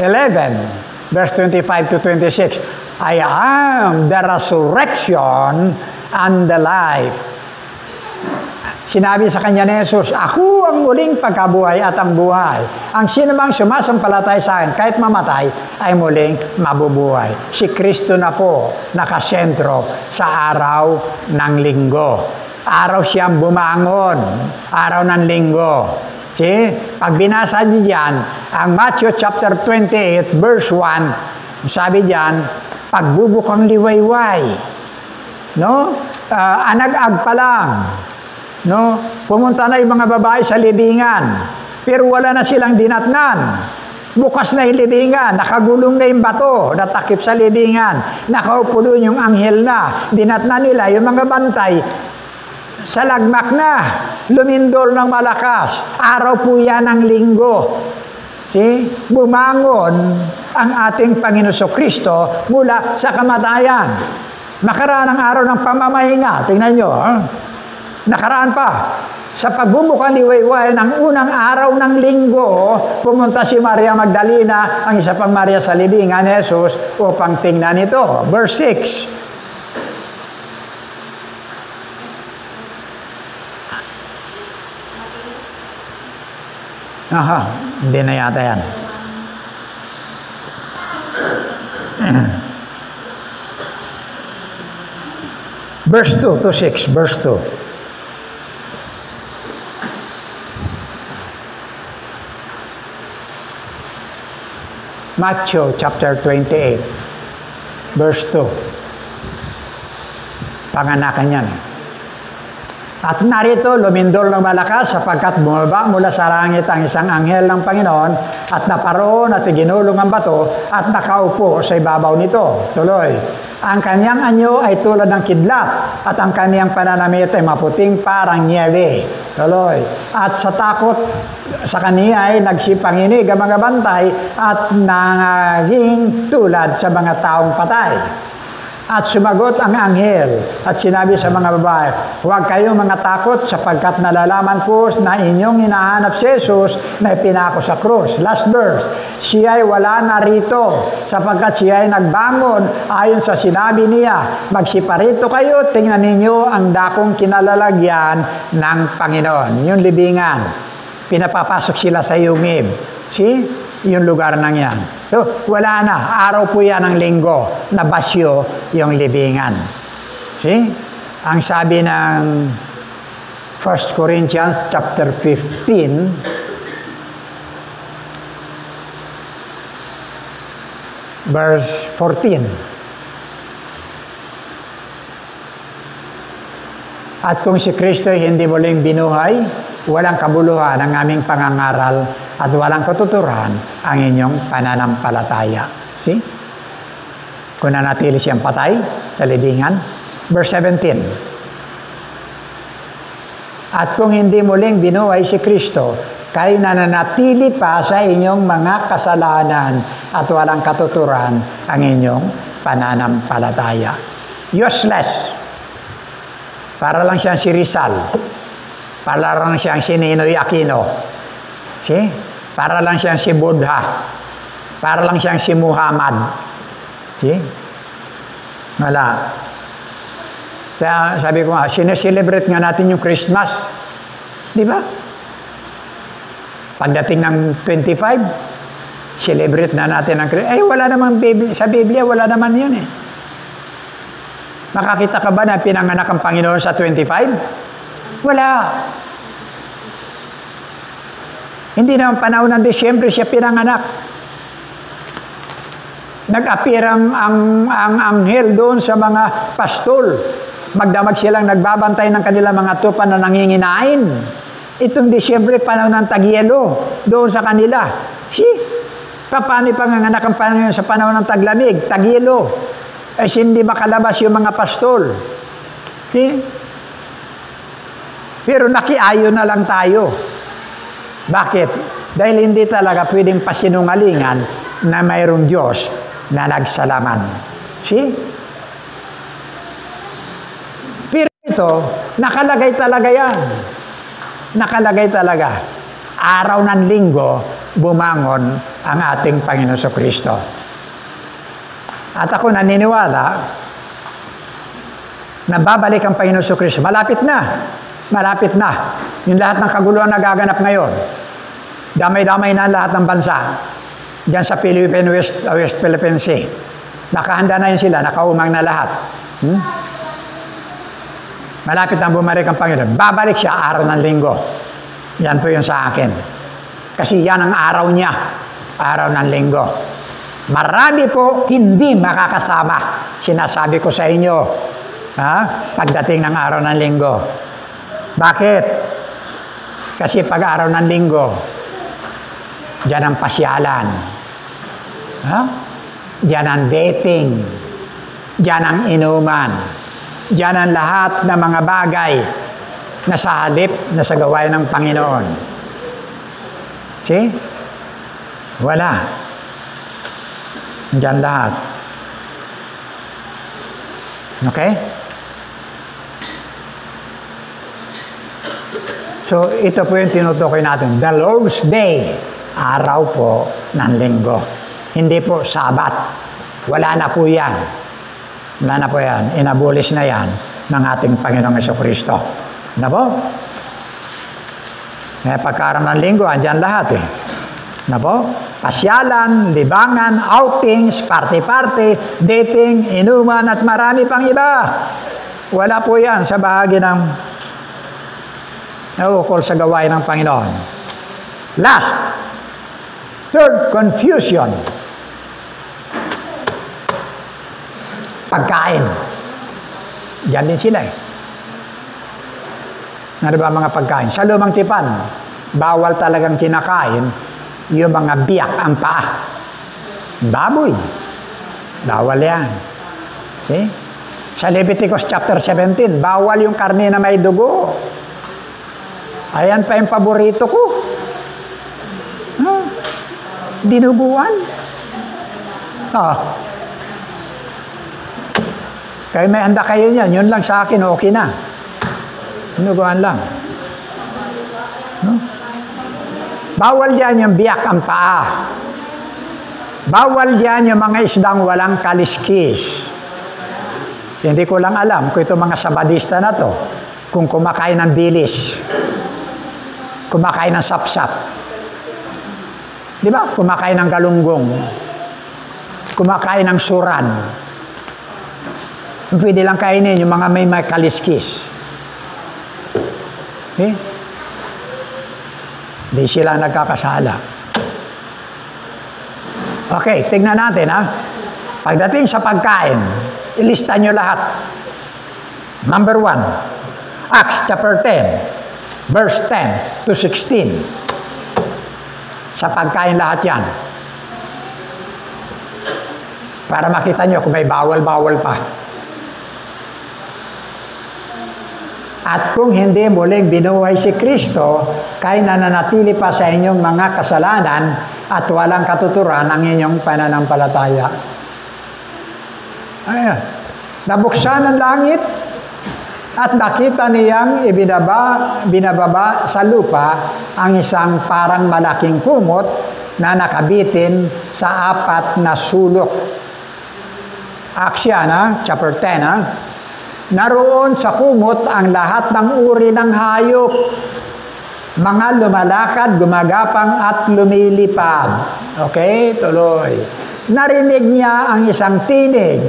11, verse 25 to 26? I am the resurrection and the life. Sinabi sa kanya ni Jesus, ako ang muling pagkabuhay at ang buhay. Ang sinumang sumasampalatay sa akin, kahit mamatay, ay muling mabubuhay. Si Kristo na po nakasentro sa araw ng linggo. Araw siyang bumangon, araw ng linggo. See? Pag binasa niyo diyan, ang Matthew chapter 28, verse 1, sabi diyan, pagbubukang liwayway. No? Anag-ag pa lang. No? Pumunta na yung mga babae sa libingan, pero wala na silang dinatnan. Bukas na yung libingan, nakagulong na yung bato, natakip sa libingan, nakaupo doon yung anghel na, dinatnan nila yung mga bantay, sa lagmak na, lumindol ng malakas, araw po yan ng linggo. See? Bumangon ang ating Panginoon Kristo mula sa kamatayan. Nakaraan ang araw ng pamamahinga, tingnan nyo, nakaraan pa. Sa pagbubukang liwayway ng unang araw ng linggo, pumunta si Maria Magdalena, ang isa pang Maria sa libingan ni Jesus, upang tingnan ito. Verse 6. Hindi na yata yan. Verse 2 to 6, verse 2. Matthew chapter 28, verse 2. Panganakan yan. At narito, lumindol ng malakas sapagkat bumaba mula sa langit ang isang anghel ng Panginoon at naparoon at iginulong ang bato at nakaupo sa ibabaw nito. Tuloy. Ang kanyang anyo ay tulad ng kidlat at ang kanyang pananamit ay maputing parang niebe. Tuloy. At sa takot sa kaniya ay nagsipanginig ang mga bantay at naging tulad sa mga taong patay. At sumagot ang anghel at sinabi sa mga babae, huwag kayong mga takot sapagkat nalalaman ko na inyong hinahanap si Jesus na ipinako sa krus. Last verse, siya ay wala na rito sapagkat siya ay nagbangon ayon sa sinabi niya. Magsiparito kayo, tingnan ninyo ang dakong kinalalagyan ng Panginoon. Yung libingan, pinapapasok sila sa yungib. See? Yung lugar nang yan. So, wala na. Araw po yan ng linggo na basyo yung libingan. See? Ang sabi ng 1 Corinthians chapter 15, verse 14. At kung si Kristo hindi muling binuhay, walang kabuluhan ang aming pangangaral at walang katuturan ang inyong pananampalataya. See? Kung nanatili siyang patay sa libingan. Verse 17. At kung hindi muling binuhay si Kristo, kayo nananatili pa sa inyong mga kasalanan at walang katuturan ang inyong pananampalataya. Useless. Para lang siyang si Rizal. Para lang siyang si Ninoy Aquino. See? Para lang siyang si Buddha. Para lang siyang si Muhammad. See? Wala. Kaya sabi ko nga, sineselebrate nga natin yung Christmas. Di ba? Pagdating ng 25, celebrate na natin ang Christmas. Wala naman sa Biblia, wala naman yun eh. Makakita ka ba na pinanganak ang Panginoon sa 25? Wala. Hindi naman panahon ng Disyembre siya pinanganak. Nag-appear ang anghel doon sa mga pastol. Magdamag silang nagbabantay ng kanilang mga tupa na nanginginain. Itong Disyembre, panahon ng tagyelo doon sa kanila. See? Paano panganganak ang Panginoon sa panahon ng taglamig? Tagyelo. Hindi makalabas yung mga pastol. See? Pero nakiayo na lang tayo. Bakit? Dahil hindi talaga pwedeng pasinungalingan na mayroong Diyos na nagsalaman. See? Pero ito, nakalagay talaga yan. nakalagay talaga, araw ng linggo, bumangon ang ating Panginoon Kristo. At ako naniniwala na babalik ang Panginoon Kristo. Malapit na. Malapit na. Yung lahat ng kaguluhan na gaganap ngayon. Damay-damay na lahat ng bansa. Diyan sa West Philippine Sea. Nakahanda na yun sila. Nakaumang na lahat. Malapit na bumalik ang Panginoon. Babalik siya araw ng linggo. Yan po yun sa akin. Kasi yan ang araw niya. Araw ng linggo. Marami po hindi makakasama. Sinasabi ko sa inyo. Pagdating ng araw ng linggo. Bakit? Kasi pag araw ng linggo, diyan ang pasyalan. Diyan ang dating. Diyan ang inuman. Diyan ang lahat ng mga bagay na sa halip na sa gawain ng Panginoon. See? Wala. Diyan lahat. Okay? So, ito po yung tinutukoy natin. The Lord's Day, araw po ng linggo. Hindi po Sabat. Wala na po yan. Wala na po yan. Inabulis na yan ng ating Panginoong Jesucristo. Na po? Pagkaram ng linggo, andyan lahat eh. Na po? Pasyalan, libangan, outings, party-party, dating, inuman, at marami pang iba. Wala po yan sa bahagi ng naukol sa gawain ng Panginoon. Last, third, confusion. Pagkain. Diyan din sila eh. Ano ba mga pagkain? Sa lumang tipan, bawal talagang kinakain yung mga biyak ang paa. Baboy. Bawal yan. See? Sa Leviticus chapter 17, bawal yung karne na may dugo. Ayan pa yung paborito ko. Dinuguan. Kaya may handa kayo niyan. Yun lang sa akin, okay na. Dinuguan lang. Bawal diyan yung biyak ang paa. Bawal diyan yung mga isdang walang kaliskis. Hindi ko lang alam kung itong mga sabadista na to, kung kumakain ng dilis, kumakain ng sapsap. Di ba? Kumakain ng galunggong. Kumakain ng suran. Pwede lang kainin yung mga may kaliskis. Okay? Di sila nagkakasala. Okay, tignan natin ha. Pagdating sa pagkain, ilista nyo lahat. Number 1, Acts chapter 10, verse 10 to 16. Sa pagkain lahat yan. Para makita nyo kung may bawal-bawal pa. At kung hindi muling binuhay si Kristo, kay nananatili pa sa inyong mga kasalanan at walang katuturan ang inyong pananampalataya. Ayan. Nabuksan ang langit at nakita niyang binababa sa lupa ang isang parang malaking kumot na nakabitin sa 4 na sulok. Acts yan, chapter 10, Naroon sa kumot ang lahat ng uri ng hayop, mga lumalakad, gumagapang at lumilipad. Okay, tuloy. Narinig niya ang isang tinig,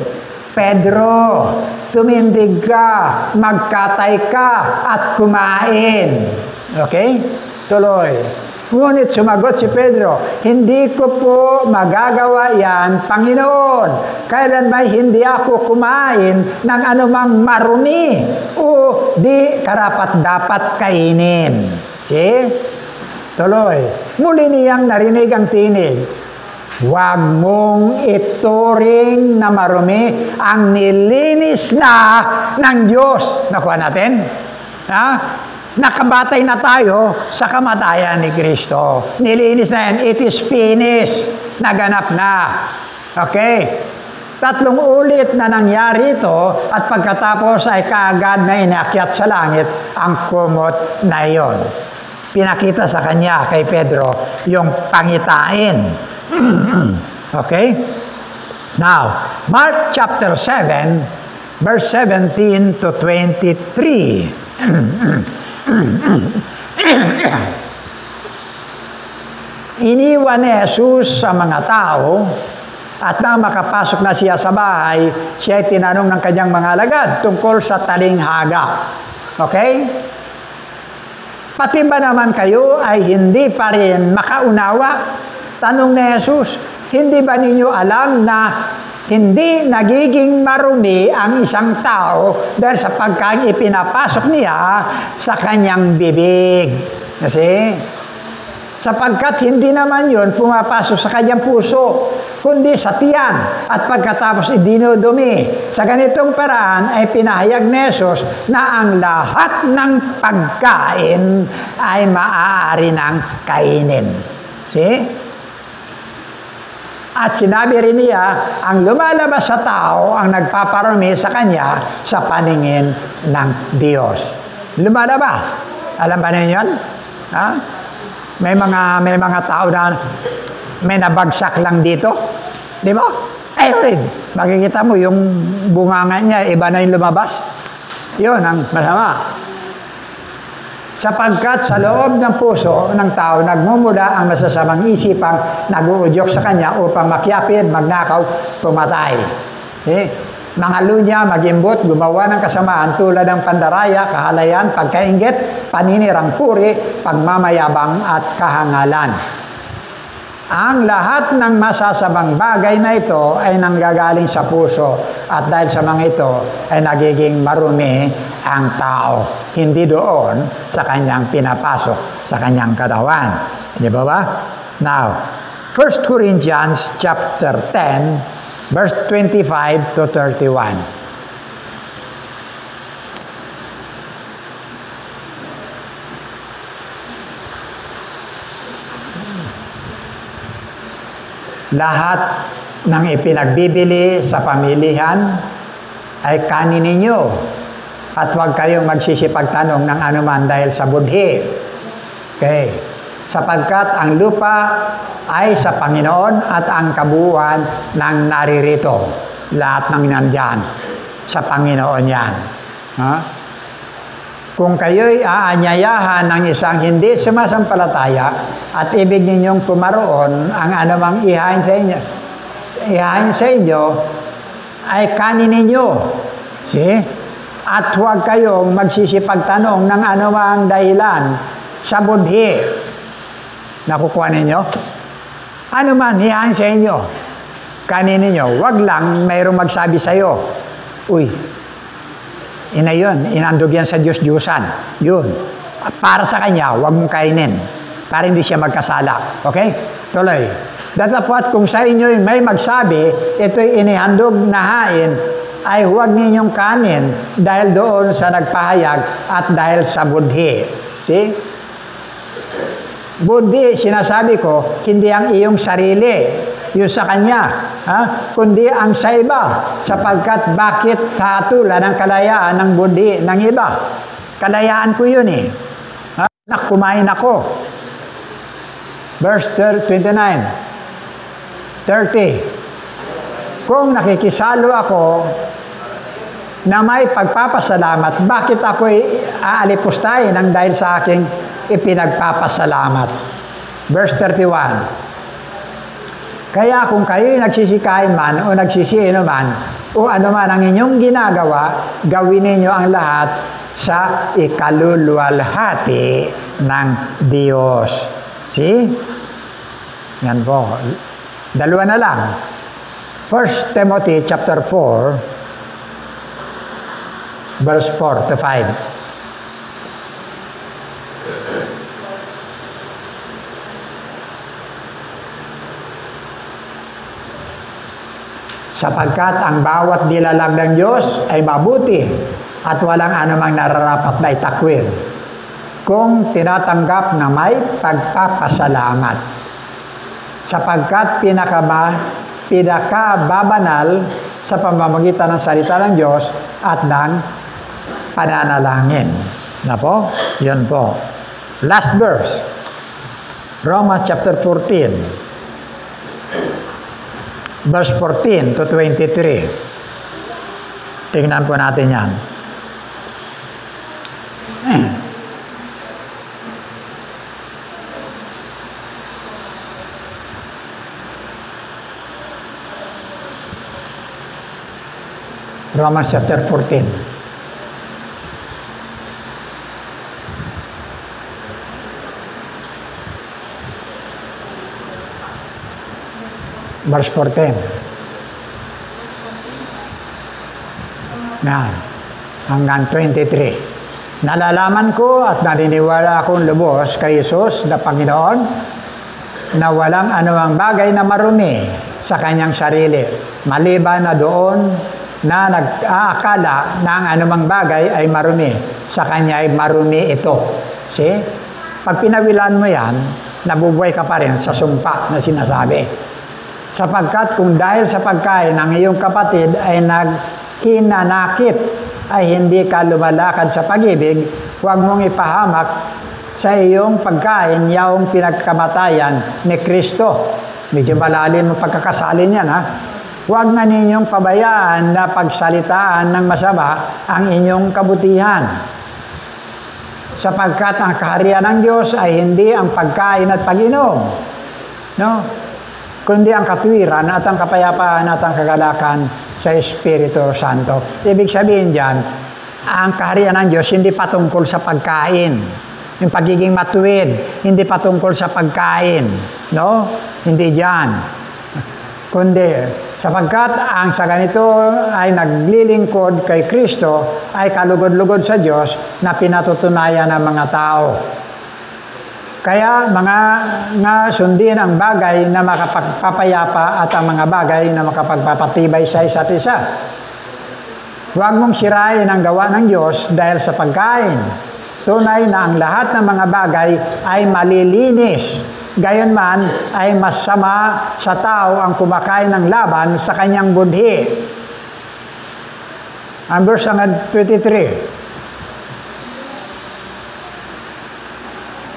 Pedro, tumindig ka, magkatay ka, at kumain. Okay, tuloy. Ngunit sumagot si Pedro, hindi ko po magagawa yan, Panginoon. Kailan ba hindi ako kumain ng anumang marumi o di karapat-dapat kainin? See? Tuloy. Muli niyang narinig ang tinig. Huwag mong ituring na marumi ang nilinis na ng Diyos. Nakuha natin? Ha? Nakabatay na tayo sa kamatayan ni Kristo. Nilinis na yan. It is finished. Naganap na. Okay? 3 ulit na nangyari ito at pagkatapos ay kaagad na inakyat sa langit ang kumot na iyon. Pinakita sa kanya kay Pedro yung pangitain. Okay? Now, Mark chapter 7, verse 17 to 23. Iniwan ni Jesus sa mga tao at nang makapasok na siya sa bahay, siya ay tinanong ng kanyang mga alagad tungkol sa talinghaga. Okay? Pati ba naman kayo ay hindi pa rin makaunawa? Tanong ni Jesus, hindi ba ninyo alam na hindi nagiging marumi ang isang tao dahil sa pagkain ipinapasok niya sa kanyang bibig? Kasi, sapagkat hindi naman yun pumapasok sa kanyang puso, kundi sa tiyan at pagkatapos idinudumi. Sa ganitong paraan ay pinahayag ni Jesus na ang lahat ng pagkain ay maaari ng kainin. See? At sinabi rin niya, ang lumalabas sa tao ang nagpaparumi sa kanya sa paningin ng Diyos. Lumalabas. Alam ba ninyo yun? Ha? May mga tao na may nabagsak lang dito. Di ba? Ayun, makikita mo yung bunganga niya, iba na yung lumabas. Yun ang masama. Sapagkat sa loob ng puso ng tao, nagmumula ang masasamang isipang nag-uudyok sa kanya upang makyapid, magnakaw, pumatay. Mga lunya, magimbot, gumawa ng kasamaan tulad ng pandaraya, kahalayan, pagkainggit, paninirang puri, pagmamayabang at kahangalan. Ang lahat ng masasamang bagay na ito ay nanggagaling sa puso at dahil sa mga ito ay nagiging marumi ang tao. Hindi doon sa kanyang pinapasok sa kanyang katawan. Di ba ba? Now, 1 Corinthians chapter 10, verse 25 to 31. Lahat ng ipinagbibili sa pamilihan ay kanin ninyo at huwag kayong magsisipagtanong ng anuman dahil sa budhi. Okay. Sapagkat ang lupa ay sa Panginoon at ang kabuuan ng naririto. Lahat ng nandyan sa Panginoon yan. Ha? Kung kayo'y aanyayahan ng isang hindi sumasampalataya at ibig ninyong pumaroon ang anumang ihain sa inyo ay kanin ninyo. See? At huwag kayong magsisipagtanong ng anumang dahilan sa budhi. Nakukuha ninyo? Ano man ihain sa inyo, kanin ninyo. Huwag lang mayroong magsabi sa iyo, uy, ina yun, inandog yan sa Diyos-Diyusan. Yun. Para sa kanya, huwag mong kainin. Para hindi siya magkasala. Okay? Tuloy. Datapwat kung sa inyo may magsabi, ito'y inihandog na hain, ay huwag ninyong kanin dahil doon sa nagpahayag at dahil sa budhi. See? Budhi, sinasabi ko, hindi ang iyong sarili. Yung sa kanya, kundi ang sa iba, sapagkat bakit katulad ng kalayaan ng budhi ng iba? Kalayaan ko yun eh. Kumain ako. Verse 29, 30. Kung nakikisalo ako na may pagpapasalamat, bakit ako'y aalipustahin ng dahil sa aking ipinagpapasalamat? Verse 31. Kaya kung kayo'y nagsisikain man o nagsisiino man o ano man ang inyong ginagawa, gawin ninyo ang lahat sa ikaluluwalhati ng Diyos. See? Yan po. Dalawa na lang. 1 Timothy chapter 4, verse 4 to 5. Sapagkat ang bawat nilalang ng Diyos ay mabuti at walang anumang nararapat na itakwil kung tinatanggap na may pagpapasalamat. Sapagkat pinakababanal sa pamamagitan ng salita ng Diyos at ng pananalangin. Na po? Yun po. Last verse. Romans chapter 14. Verse 14 to 23. Tingnan po natin yan. Romans chapter 14. Verse 14. Yan. Hanggang 23. Nalalaman ko at naniniwala akong lubos kay Jesus na Panginoon na walang anumang bagay na marumi sa kanyang sarili, maliban na doon na nag-aakala na ang anumang bagay ay marumi. Sa kanya ay marumi ito. See? Pag pinawilan mo yan, nabubuhay ka pa rin sa sumpa na sinasabi. Sapagkat kung dahil sa pagkain ng iyong kapatid ay naghinanakit, ay hindi ka lumalakad sa pag-ibig, huwag mong ipahamak sa iyong pagkain yaong pinagkamatayan ni Kristo. Medyo malalim ang pagkakasalin yan, ha? Huwag na ninyong pabayaan na pagsalitaan ng masama ang inyong kabutihan. Sapagkat ang kaharian ng Diyos ay hindi ang pagkain at pag-inom, no? Kundi ang katwiran at ang kapayapaan at ang kagalakan sa Espiritu Santo. Ibig sabihin dyan, ang kaharian ng Diyos hindi patungkol sa pagkain. Yung pagiging matuwid, hindi patungkol sa pagkain. No? Hindi dyan. Kundi, sapagkat ang sa ganito ay naglilingkod kay Kristo, ay kalugod-lugod sa Diyos na pinatutunayan ng mga tao. Kaya nga sundin ang bagay na makapagpapayapa at ang mga bagay na makapagpapatibay sa isa't isa. Huwag mong sirain ang gawa ng Diyos dahil sa pagkain. Tunay na ang lahat ng mga bagay ay malilinis. Gayunman ay masama sa tao ang kumakain ng laban sa kanyang budhi. Ang verse 23.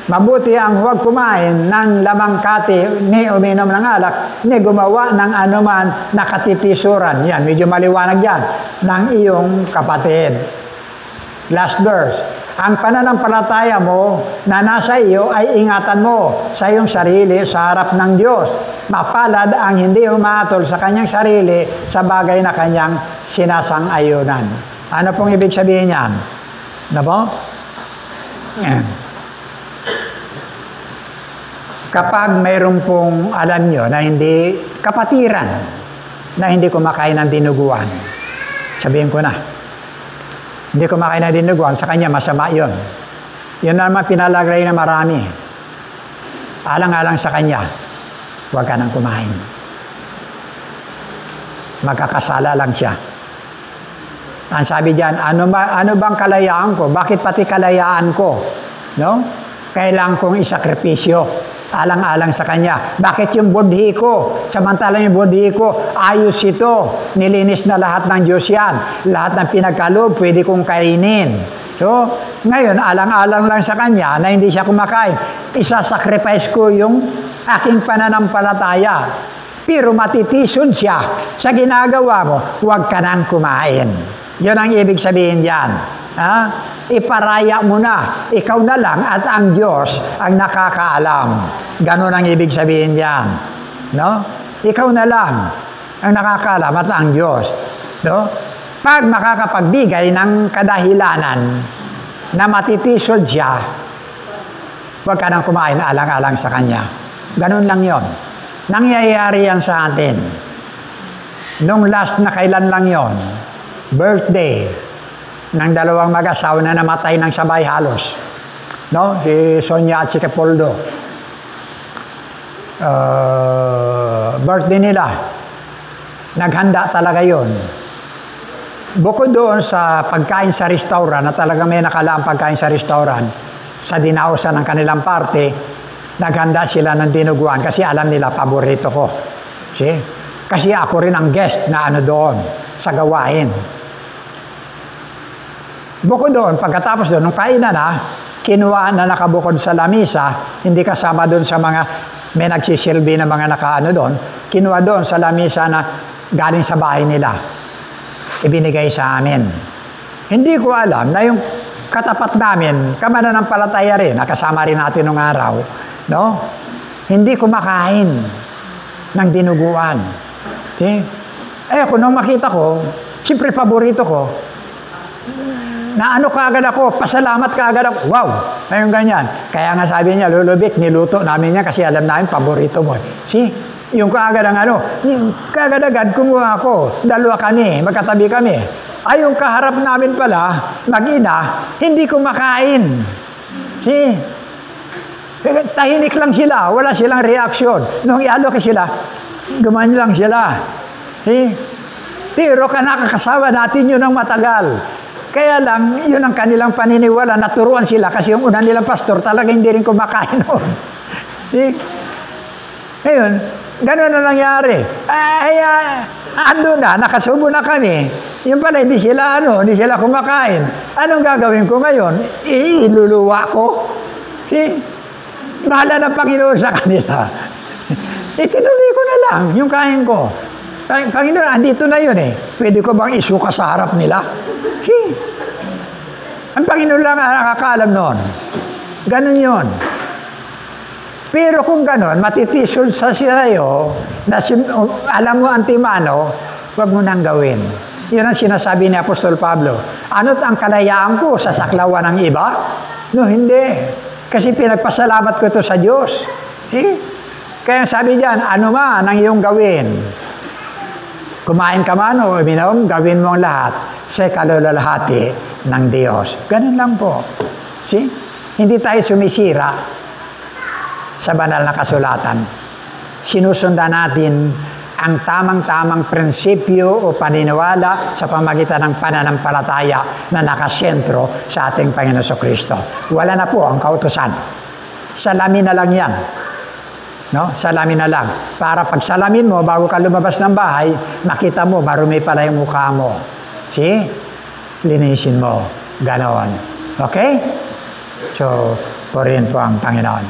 Mabuti ang huwag kumain ng lamang kati, ni uminom ng alak, ni gumawa ng anuman na katitisuran. Yan, medyo maliwanag yan. Ng iyong kapatid. Last verse. Ang pananampalataya mo na nasa iyo ay ingatan mo sa iyong sarili sa harap ng Diyos. Mapalad ang hindi humatol sa kanyang sarili sa bagay na kanyang sinasang-ayunan. Ano pong ibig sabihin yan? Ano po? Yan. Kapag mayroon pong alam nyo na hindi kapatiran, na hindi kumakain ng dinuguan, sabihin ko na, hindi kumakain ng dinuguan, sa kanya masama yun. Yun naman pinalagay na marami. Alang-alang sa kanya, huwag ka nang kumain. Magkakasala lang siya. Ang sabi diyan, ano bang kalayaan ko? Bakit pati kalayaan ko? No? Kailangan kong isakripisyo. Alang-alang sa kanya. Bakit yung budhi ko? Samantalang yung budhi ko, ayos ito. Nilinis na lahat ng Diyos yan. Lahat ng pinagkaloob, pwede kong kainin. So, ngayon, alang-alang lang sa kanya na hindi siya kumakain. Isasacrifice ko yung aking pananampalataya. Pero matitisod siya sa ginagawa mo, huwag ka nang kumain. Yun ang ibig sabihin diyan. Ha? Iparaya mo na. Ikaw na lang at ang Diyos ang nakakaalam. Ganon ang ibig sabihin diyan. No? Ikaw na lang ang nakakaalam at ang Diyos. No? Pag makakapagbigay ng kadahilanan na matitisod siya, huwag ka nang kumain alang-alang sa kanya. Ganon lang yon. Nangyayari yan sa atin. Nung last na kailan lang yon, birthday ng dalawang mag-asawa na namatay ng sabay halos. No? Si Sonia at si Capoldo. Birthday nila. Naghanda talaga yon. Bukod doon sa pagkain sa restaurant, na talaga may nakalaang pagkain sa restaurant, sa dinausan ng kanilang parte, naghanda sila ng dinuguan kasi alam nila, paborito ko. See? Kasi ako rin ang guest na doon sa gawain. Bukod doon, pagkatapos doon, nung kainan na, kinuha na nakabukod sa lamisa, hindi kasama doon sa mga, may nagsisilbi na mga doon, kinuha doon sa lamisa na galing sa bahay nila. Ibinigay sa amin. Hindi ko alam na yung katapat namin, kamananampalataya rin, nakasama rin natin nung araw, no? Hindi kumakain ng dinuguan. See? Kung nung makita ko, siyempre paborito ko, na kaagad ako, pasalamat kaagad ako, wow, ayun ganyan. Kaya nga sabi niya, Lolo Vic, niluto namin niya kasi alam namin, paborito mo. See? Yung kaagad ang kaagad-agad kumuha ako, dalawa kami, magkatabi kami. Yung kaharap namin pala, mag-ina, hindi kumakain. See? Tahimik lang sila, wala silang reaksyon. Nung ialok sila, gumanon lang sila. See? Pero nakakasawa natin yun ng matagal. Kaya lang, yun ang kanilang paniniwala, naturuan sila kasi yung una nilang pastor talaga hindi rin kumakain noon. Ngayon, gano'n na nangyari. Ando na, nakasubo na kami. Yung pala, hindi sila kumakain. Anong gagawin ko ngayon? Iluluwa ko. Bahala ng Panginoon sa kanila. Itinuloy ko na lang yung kain ko. Panginoon, andito na yun eh. Pwede ko bang isuka sa harap nila? Ang Panginoon lang ang nakakaalam noon. Ganon yun. Pero kung ganon, matitisod sa sa'yo, na alam mo antimano, huwag mo nang gawin. Yun ang sinasabi ni Apostol Pablo. Ano't ang kalayaan ko sa saklawan ng iba? No, hindi. Kasi pinagpasalamat ko ito sa Diyos. See? Kaya sabi diyan, ano man ang iyong gawin, kumain ka man o uminom, gawin mo ang lahat sa kalulahati ng Diyos. Ganun lang po. See? Hindi tayo sumisira sa banal na kasulatan. Sinusundan natin ang tamang-tamang prinsipyo o paniniwala sa pamagitan ng pananampalataya na nakasentro sa ating Panginoon Kristo. Wala na po ang kautusan. Salamin na lang yan. No? Salamin na lang. Para pag salamin mo, bago ka lumabas ng bahay, makita mo, marumi pala yung mukha mo. See? Linisin mo. Ganon. Okay? So, purihin po ang Panginoon.